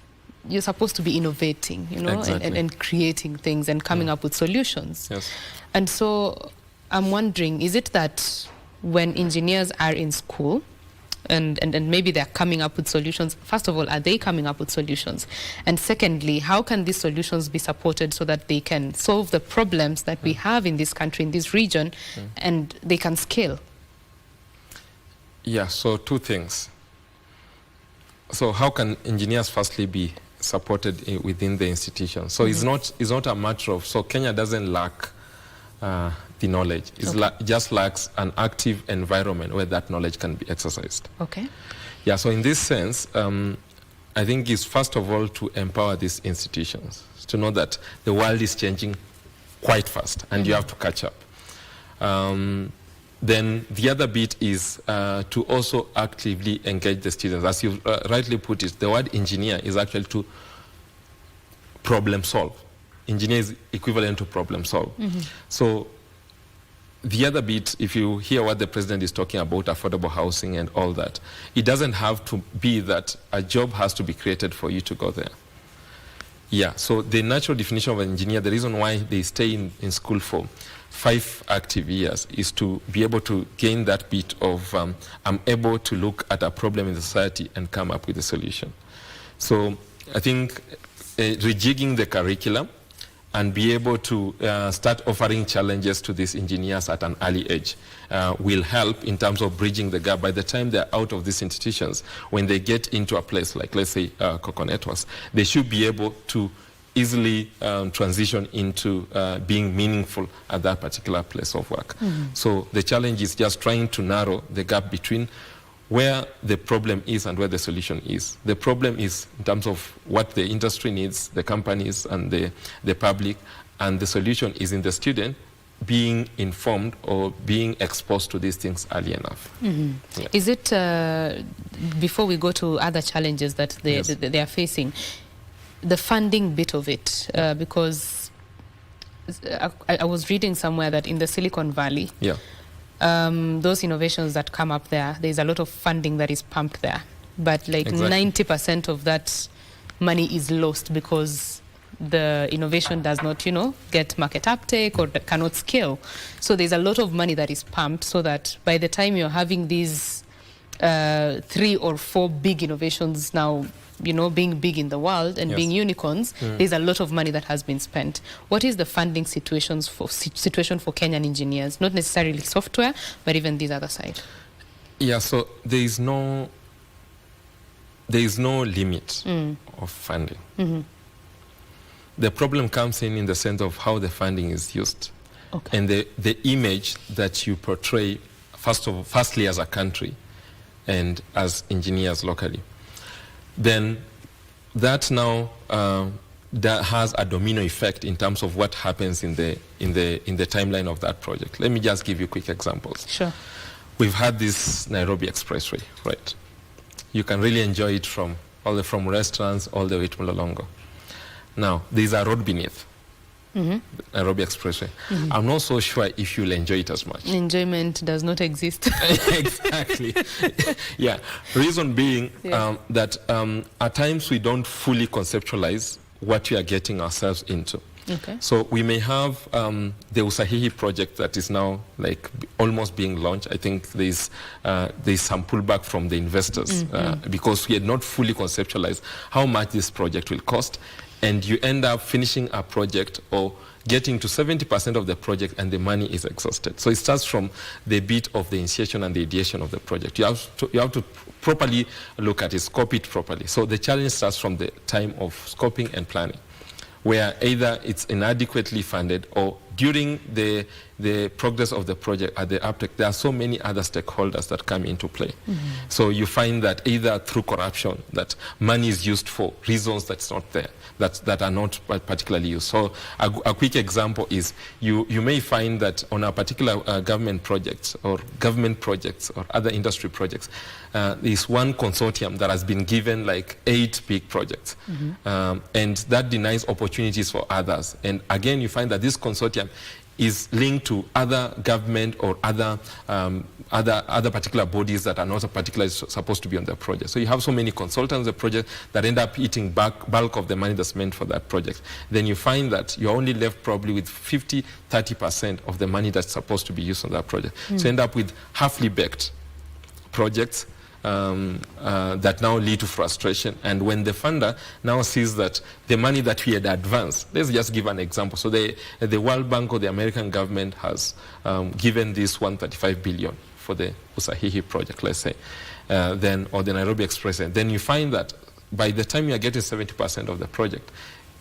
you're supposed to be innovating, you know, and creating things and coming up with solutions. Yes. And so I'm wondering, is it that when engineers are in school and maybe they're coming up with solutions, first of all, are they coming up with solutions? And secondly, how can these solutions be supported so that they can solve the problems that we have in this country, in this region, and they can scale? Yeah, so two things. So how can engineers firstly be supported within the institution? So it's not a matter of, so Kenya doesn't lack the knowledge. It just lacks an active environment where that knowledge can be exercised. Okay. Yeah, so in this sense, I think it's first of all to empower these institutions, to know that the world is changing quite fast and you have to catch up. Then the other bit is to also actively engage the students. As you rightly put it, the word engineer is actually to problem solve. Engineer is equivalent to problem solve. So the other bit, if you hear what the president is talking about, affordable housing and all that, it doesn't have to be that a job has to be created for you to go there. Yeah, so the natural definition of an engineer, the reason why they stay in school for 5 active years is to be able to gain that bit of I'm able to look at a problem in the society and come up with a solution. So I think rejigging the curriculum and be able to start offering challenges to these engineers at an early age will help in terms of bridging the gap. By the time they're out of these institutions, when they get into a place like, let's say, Coco Networks, they should be able to easily transition into being meaningful at that particular place of work. So the challenge is just trying to narrow the gap between where the problem is and where the solution is. The problem is in terms of what the industry needs, the companies and the public, and the solution is in the student being informed or being exposed to these things early enough. Yeah. Is it, before we go to other challenges that they are facing, the funding bit of it, because I was reading somewhere that in the Silicon Valley, those innovations that come up there's a lot of funding that is pumped there, but like 90% of that money is lost because the innovation does not, get market uptake or cannot scale. So there's a lot of money that is pumped so that by the time you're having these 3 or 4 big innovations now, being big in the world and being unicorns, there's a lot of money that has been spent. What is the funding situation for Kenyan engineers? Not necessarily software, but even this other side. Yeah, so there is no limit of funding. Mm-hmm. The problem comes in the sense of how the funding is used. Okay. And the image that you portray, firstly as a country and as engineers locally. Then that now that has a domino effect in terms of what happens in the timeline of that project. Let me just give you quick examples. Sure. We've had this Nairobi Expressway, right? You can really enjoy it from restaurants all the way to Mlolongo. Now, there's a road beneath Nairobi Expressway. Mm-hmm. I'm not so sure if you'll enjoy it as much. Enjoyment does not exist. Exactly. Yeah. Reason being that at times we don't fully conceptualize what we are getting ourselves into. Okay. So we may have the Usahihi project that is now almost being launched. I think there's some pullback from the investors because we had not fully conceptualized how much this project will cost. And you end up finishing a project or getting to 70% of the project and the money is exhausted. So it starts from the bit of the initiation and the ideation of the project. You have to properly look at it, scope it properly. So the challenge starts from the time of scoping and planning, where either it's inadequately funded or during the progress of the project at the uptake, there are so many other stakeholders that come into play. So you find that either through corruption, that money is used for reasons that's not there, that are not particularly used. So a quick example is you may find that on a particular government project or other industry projects, there's one consortium that has been given 8 big projects. And that denies opportunities for others. And again, you find that this consortium is linked to other government or other particular bodies that are not particularly supposed to be on the project. So you have so many consultants on the project that end up eating bulk of the money that's meant for that project. Then you find that you're only left probably with 50-30% of the money that's supposed to be used on that project. So you end up with halfly baked projects that now lead to frustration. And when the funder now sees that the money that we had advanced, let's just give an example. So the World Bank or the American government has given this 135 billion for the Usahihi project, let's say, or the Nairobi Expressway. Then you find that by the time you are getting 70% of the project,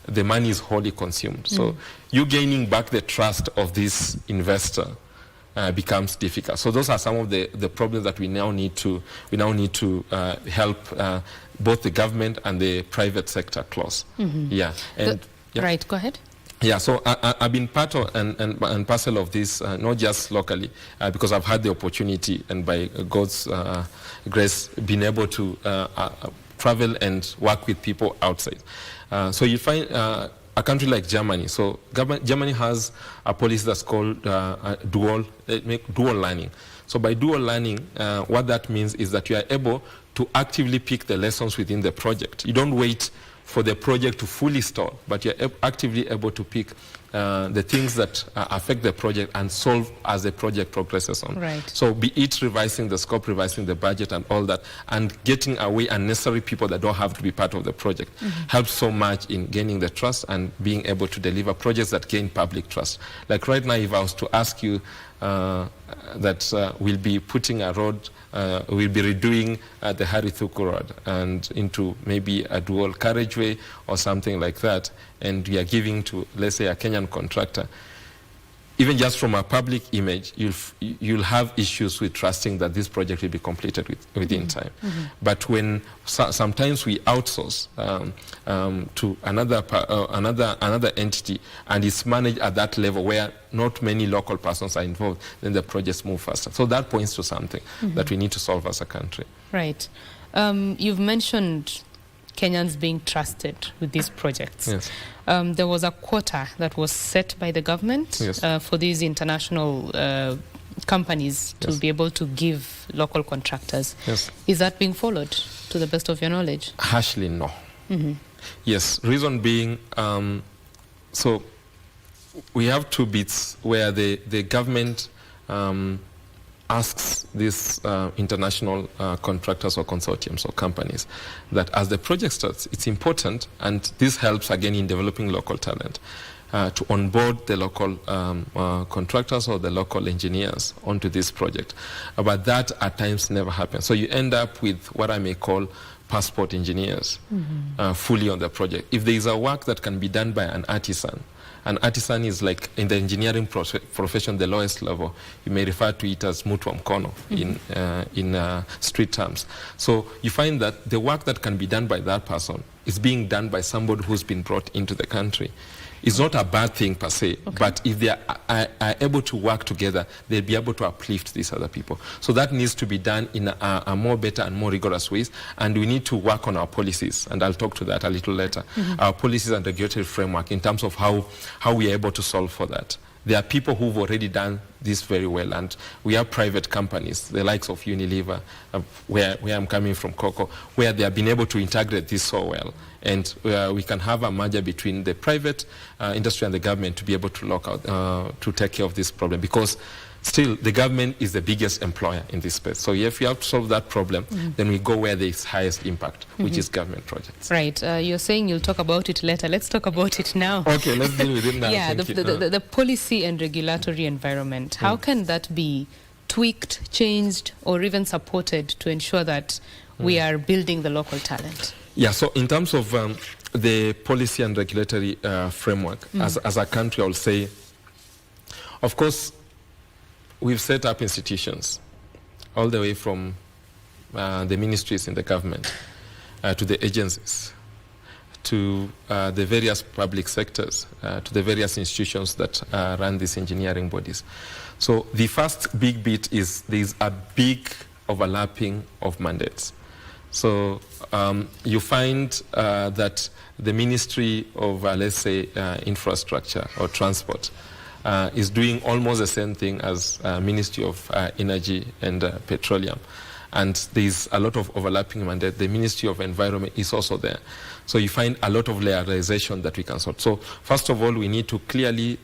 the money is wholly consumed. So you gaining back the trust of this investor becomes difficult. So those are some of the problems that we now need to help both the government and the private sector close. Yeah. Right. Go ahead. Yeah, so I've been part of and parcel of this, not just locally, because I've had the opportunity and by God's grace been able to travel and work with people outside. So you find a country like Germany. So Germany has a policy that's called dual learning. So by dual learning, what that means is that you are able to actively pick the lessons within the project. You don't wait for the project to fully stall, but you're actively able to pick the things that affect the project and solve as the project progresses on. Right. So be it revising the scope, revising the budget and all that, and getting away unnecessary people that don't have to be part of the project helps so much in gaining the trust and being able to deliver projects that gain public trust. Like right now, if I was to ask you that we'll be putting a road, we'll be redoing the Harithuku Road and into maybe a dual carriageway or something like that, and we are giving to, let's say, a Kenyan contractor, even just from a public image, you'll have issues with trusting that this project will be completed within time. But when sometimes we outsource to another entity and it's managed at that level where not many local persons are involved, then the projects move faster. So that points to something that we need to solve as a country. Right. You've mentioned Kenyans being trusted with these projects. Yes. There was a quota that was set by the government for these international companies to be able to give local contractors. Yes. Is that being followed to the best of your knowledge? Harshly, no. Yes, reason being, so we have two bits where the government asks these international contractors or consortiums or companies that as the project starts, it's important, and this helps again in developing local talent, to onboard the local contractors or the local engineers onto this project. But that at times never happens. So you end up with what I may call passport engineers fully on the project. If there is a work that can be done by an artisan is like in the engineering profession, the lowest level. You may refer to it as mutu wa mkono in street terms. So you find that the work that can be done by that person is being done by somebody who's been brought into the country. It's not a bad thing per se, but if they are able to work together, they'll be able to uplift these other people. So that needs to be done in a more better and more rigorous ways, and we need to work on our policies, and I'll talk to that a little later. Our policies and regulatory framework in terms of how we are able to solve for that. There are people who've already done this very well, and we have private companies, the likes of Unilever, where I'm coming from, Cocoa, where they have been able to integrate this so well. And we can have a merger between the private industry and the government to be able to lock out, to take care of this problem, because still the government is the biggest employer in this space. So if you have to solve that problem, then we go where there is highest impact, which is government projects. Right. You're saying you'll talk about it later. Let's talk about it now. Okay, let's deal with it now. Yeah, the policy and regulatory environment. How can that be tweaked, changed, or even supported to ensure that we are building the local talent? Yeah, so in terms of the policy and regulatory framework, as a country, I will say, of course, we've set up institutions all the way from the ministries in the government to the agencies, to the various public sectors, to the various institutions that run these engineering bodies. So the first big bit is there's a big overlapping of mandates. So you find that the Ministry of, let's say, Infrastructure or Transport is doing almost the same thing as Ministry of Energy and Petroleum. And there's a lot of overlapping mandate. The Ministry of Environment is also there. So you find a lot of layerization that we can sort. So first of all, we need to clearly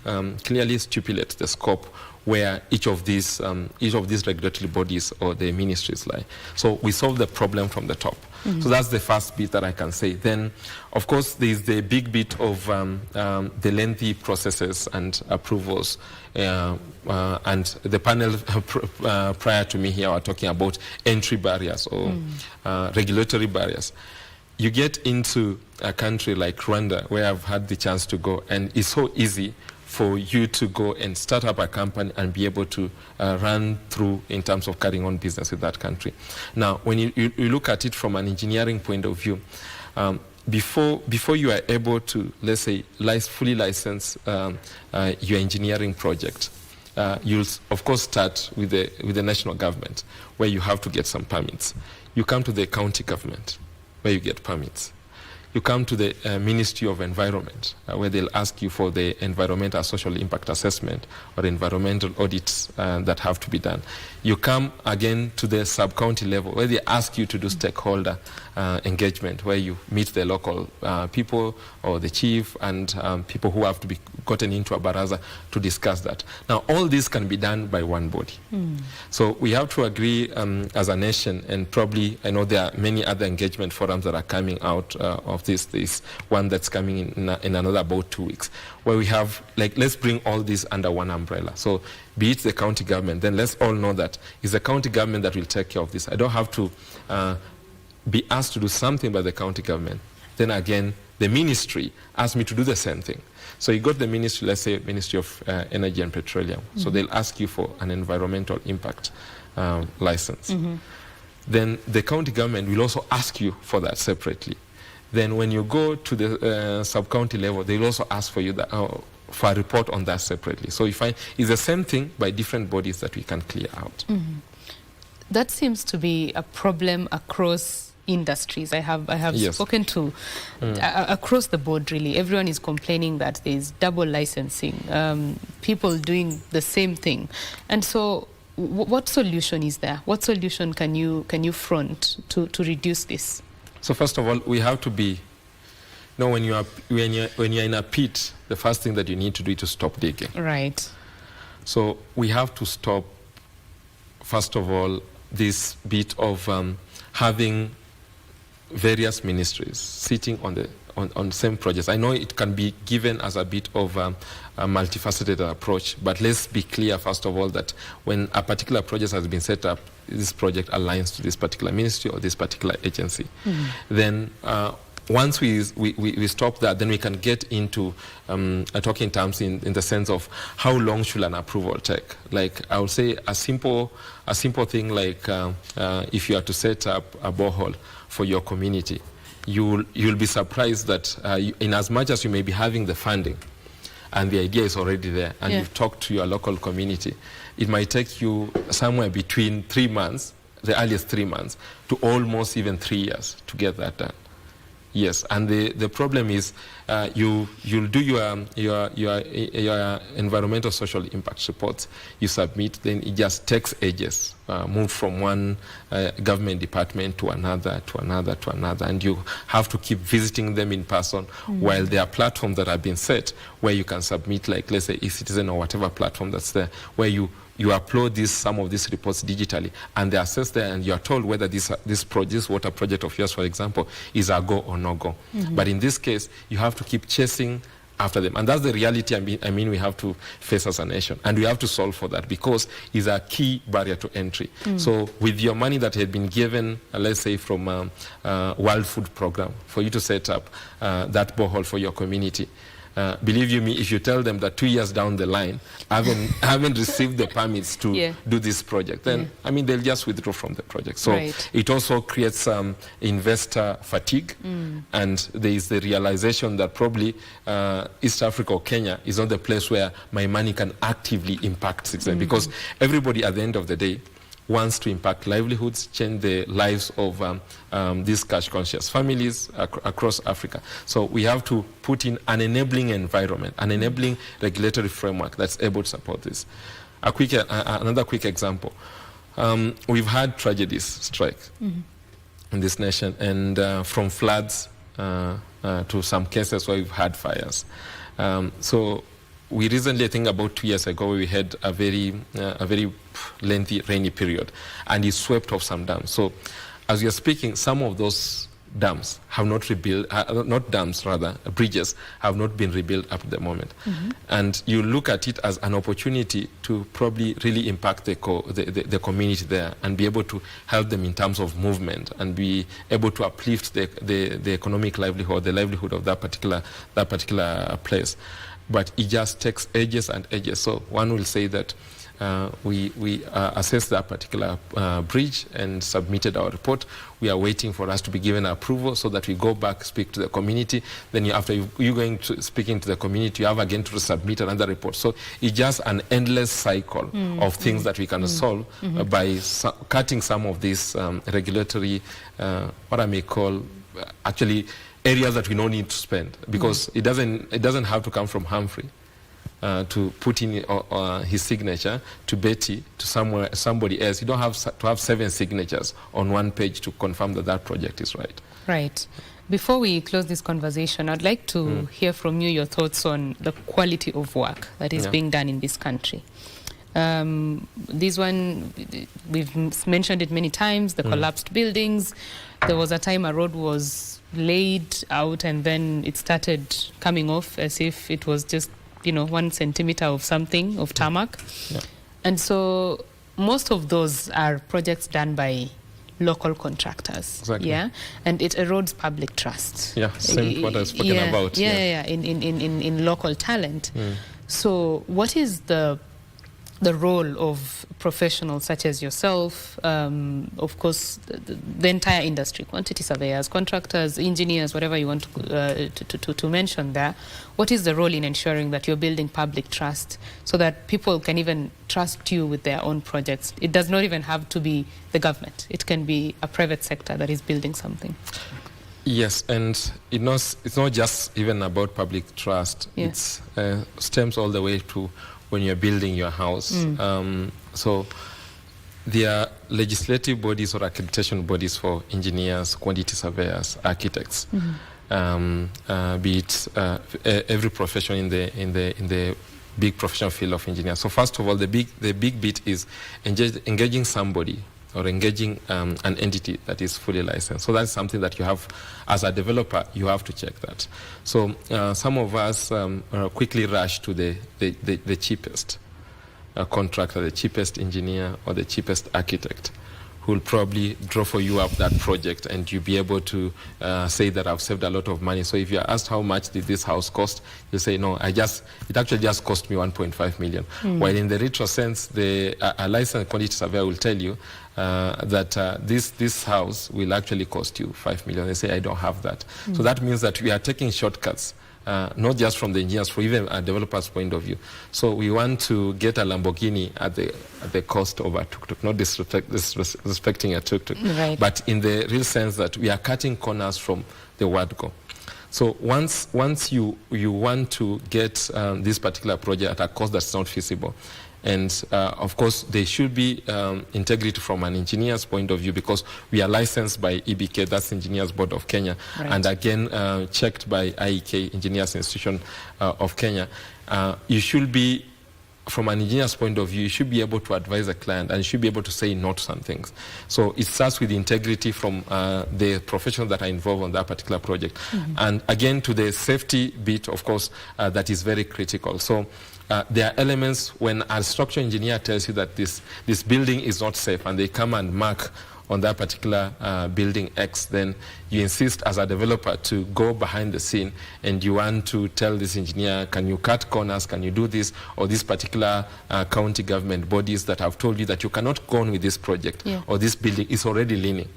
stipulate the scope where each of these regulatory bodies or the ministries lie. So we solve the problem from the top. So that's the first bit that I can say. Then, of course, there's the big bit of the lengthy processes and approvals. And the panel prior to me here were talking about entry barriers or regulatory barriers. You get into a country like Rwanda, where I've had the chance to go, and it's so easy for you to go and start up a company and be able to run through in terms of carrying on business with that country. Now, when you look at it from an engineering point of view, before you are able to, let's say, fully license your engineering project, you'll of course start with the national government, where you have to get some permits. You come to the county government, where you get permits. You come to the Ministry of Environment, where they'll ask you for the environmental social impact assessment or environmental audits that have to be done. You come again to the sub-county level, where they ask you to do stakeholder engagement, where you meet the local people or the chief and people who have to be gotten into a baraza to discuss that. Now, all this can be done by one body. So we have to agree as a nation, and probably I know there are many other engagement forums that are coming out of this one that's coming in another about 2 weeks, where we have, like, let's bring all this under one umbrella. So be it the county government, then let's all know that it's the county government that will take care of this. I don't have to be asked to do something by the county government. Then again, the ministry asked me to do the same thing. So you got the ministry, let's say Ministry of Energy and Petroleum. So they'll ask you for an environmental impact license. Then the county government will also ask you for that separately. Then when you go to the sub-county level, they'll also ask for you that, for a report on that separately. So you find it's the same thing by different bodies that we can clear out. That seems to be a problem across industries. I have spoken to across the board, really. Everyone is complaining that there's double licensing, people doing the same thing. And so what solution is there? What solution can you front to reduce this? So first of all, we have to be No, when you're in a pit, the first thing that you need to do is to stop digging. Right. So we have to stop, first of all, this bit of having various ministries sitting on the same projects. I know it can be given as a bit of a multifaceted approach, but let's be clear, first of all, that when a particular project has been set up, this project aligns to this particular ministry or this particular agency. Then once we stop that, then we can get into talking terms in the sense of how long should an approval take. Like I would say a simple thing like if you are to set up a borehole for your community, you'll be surprised that in as much as you may be having the funding and the idea is already there and you've talked to your local community, it might take you somewhere between 3 months, the earliest 3 months, to almost even 3 years to get that done. Yes, and the problem is you'll do your environmental social impact reports, you submit, then it just takes ages, move from one government department to another, and you have to keep visiting them in person, while there are platforms that have been set where you can submit, like let's say eCitizen or whatever platform that's there, where you upload some of these reports digitally, and they are assessed there, and you are told whether this water project of yours, for example, is a go or no go. But in this case, you have to keep chasing after them, and that's the reality. I mean, we have to face as a nation, and we have to solve for that because it's a key barrier to entry. So, with your money that had been given, let's say from World Food Program, for you to set up that borehole for your community. Believe you me, if you tell them that 2 years down the line, I haven't received the permits to do this project, then I mean they'll just withdraw from the project. So it also creates investor fatigue, and there is the realization that probably East Africa or Kenya is not the place where my money can actively impact citizens, because everybody at the end of the day wants to impact livelihoods, change the lives of these cash-conscious families across Africa. So we have to put in an enabling environment, an enabling regulatory framework that's able to support this. Another quick example. We've had tragedies strike in this nation, and from floods to some cases where we've had fires. So we recently, I think about 2 years ago, we had a very lengthy rainy period, and it swept off some dams. So as we are speaking, some of those dams have not rebuilt, not dams rather, bridges have not been rebuilt up to the moment. And you look at it as an opportunity to probably really impact the community there and be able to help them in terms of movement and be able to uplift the economic livelihood, the livelihood of that particular place. But it just takes ages and ages. So one will say that we assessed that particular bridge and submitted our report. We are waiting for us to be given approval so that we go back, speak to the community. Then after you going to speaking to the community, you have again to submit another report. So it's just an endless cycle of things that we can solve by cutting some of these regulatory, what I may call, actually, areas that we don't need to spend, because it doesn't have to come from Humphrey to put in his signature, to Betty, to somebody else. You don't have to have 7 signatures on one page to confirm that project is right. Right. Before we close this conversation, I'd like to hear from you your thoughts on the quality of work that is being done in this country. This one, we've mentioned it many times, the collapsed buildings. There was a time a road was laid out and then it started coming off as if it was just, 1 centimeter of something, of tarmac. And so most of those are projects done by local contractors. Exactly. And it erodes public trust. Same what I've spoken about. In local talent. So what is the role of professionals such as yourself, of course, the entire industry, quantity surveyors, contractors, engineers, whatever you want to mention there? What is the role in ensuring that you're building public trust so that people can even trust you with their own projects? It does not even have to be the government. It can be a private sector that is building something. Yes, and it's not just even about public trust. It stems all the way to when you're building your house. So there are legislative bodies or accreditation bodies for engineers, quantity surveyors, architects. be it every profession in the big professional field of engineering. So first of all, the big bit is engaging somebody or engaging an entity that is fully licensed. So that's something that you have, as a developer, you have to check that. So some of us quickly rush to the cheapest contractor, the cheapest engineer, or the cheapest architect, who will probably draw for you up that project, and you'll be able to say that I've saved a lot of money. So if you're asked how much did this house cost, you say, no, it actually just cost me 1.5 million. While in the retro sense, a licensed quantity surveyor will tell you that this house will actually cost you 5 million. They say, I don't have that. So that means that we are taking shortcuts, not just from the engineers, for even a developer's point of view. So we want to get a Lamborghini at the cost of a tuk-tuk, not disrespecting a tuk-tuk, right, but in the real sense that we are cutting corners from the word go. So once you want to get this particular project at a cost that's not feasible, and of course, there should be integrity from an engineer's point of view, because we are licensed by EBK, that's Engineers Board of Kenya, right, and again checked by IEK, Engineers Institution of Kenya. You should be, from an engineer's point of view, you should be able to advise a client, and you should be able to say no to some things. So it starts with integrity from the professionals that are involved on that particular project. And again, to the safety bit, of course, that is very critical. So there are elements when a structural engineer tells you that this building is not safe, and they come and mark on that particular building X, then you insist as a developer to go behind the scene, and you want to tell this engineer, can you cut corners, can you do this, or this particular county government bodies that have told you that you cannot go on with this project, or this building is already leaning.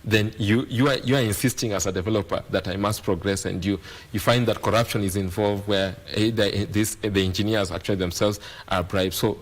Then you are insisting as a developer that I must progress, and you find that corruption is involved, where the engineers actually themselves are bribed. So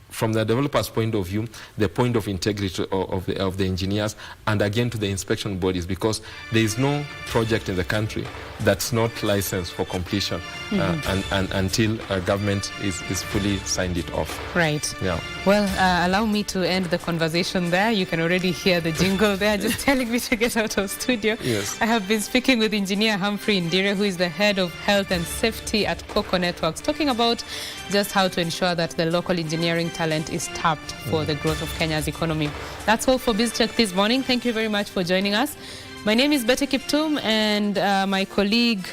from the developer's point of view, the point of integrity of the engineers, and again to the inspection bodies, because there is no project in the country that's not licensed for completion and until government is fully signed it off. Right. Yeah. Well, allow me to end the conversation there. You can already hear the jingle there, just telling me to get out of studio. Yes. I have been speaking with Engineer Humphrey Ndire, who is the Head of Health and Safety at Coco Networks, talking about just how to ensure that the local engineering talent is tapped for the growth of Kenya's economy. That's all for BizCheck this morning. Thank you very much for joining us. My name is Betty Kiptum, and my colleague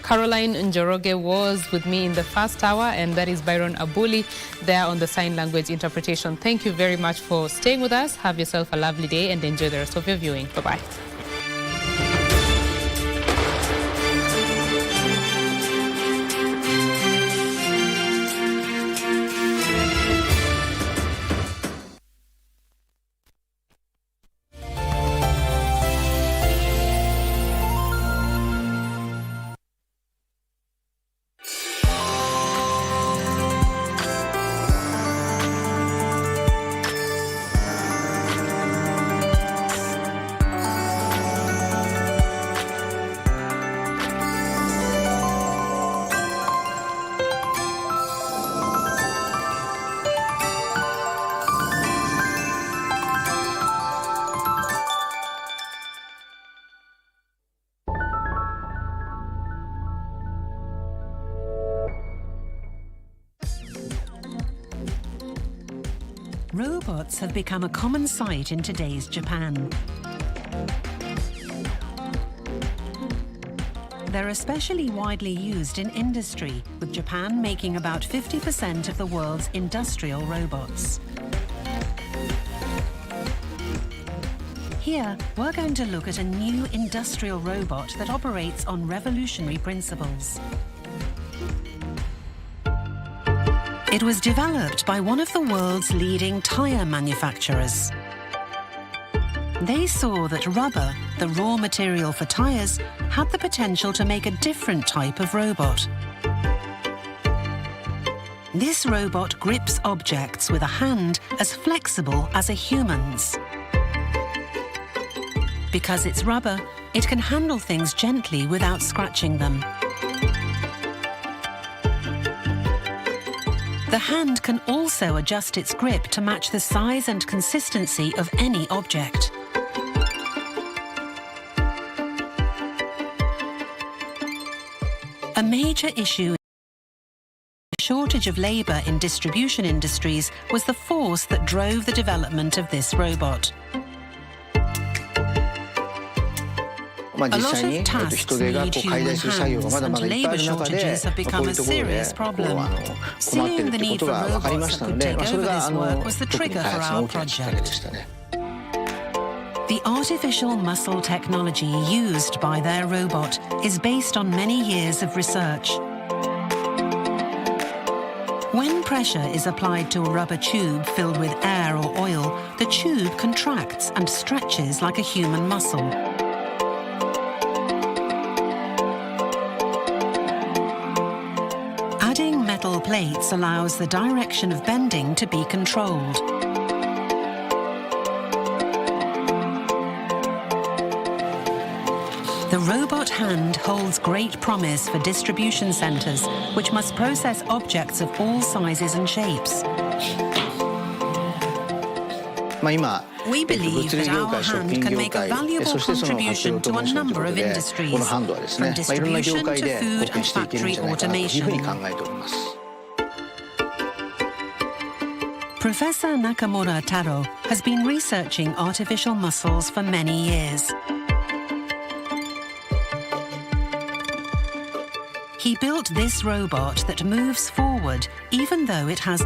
Caroline Njoroge was with me in the first hour, and that is Byron Abuli there on the sign language interpretation. Thank you very much for staying with us. Have yourself a lovely day and enjoy the rest of your viewing. Bye-bye. Robots have become a common sight in today's Japan. They're especially widely used in industry, with Japan making about 50% of the world's industrial robots. Here, we're going to look at a new industrial robot that operates on revolutionary principles. It was developed by one of the world's leading tyre manufacturers. They saw that rubber, the raw material for tyres, had the potential to make a different type of robot. This robot grips objects with a hand as flexible as a human's. Because it's rubber, it can handle things gently without scratching them. The hand can also adjust its grip to match the size and consistency of any object. A major issue, shortage of labour in distribution industries, was the force that drove the development of this robot. A lot of tasks need human hands, and labour shortages have become a serious problem. Seeing the need for robots that could take over this work was the trigger for our project. The artificial muscle technology used by their robot is based on many years of research. When pressure is applied to a rubber tube filled with air or oil, the tube contracts and stretches like a human muscle. Adding metal plates allows the direction of bending to be controlled. The robot hand holds great promise for distribution centres, which must process objects of all sizes and shapes. We believe that our hand can make a valuable contribution to a number of industries, from distribution to food and factory automation. Professor Nakamura Taro has been researching artificial muscles for many years. He built this robot that moves forward even though it has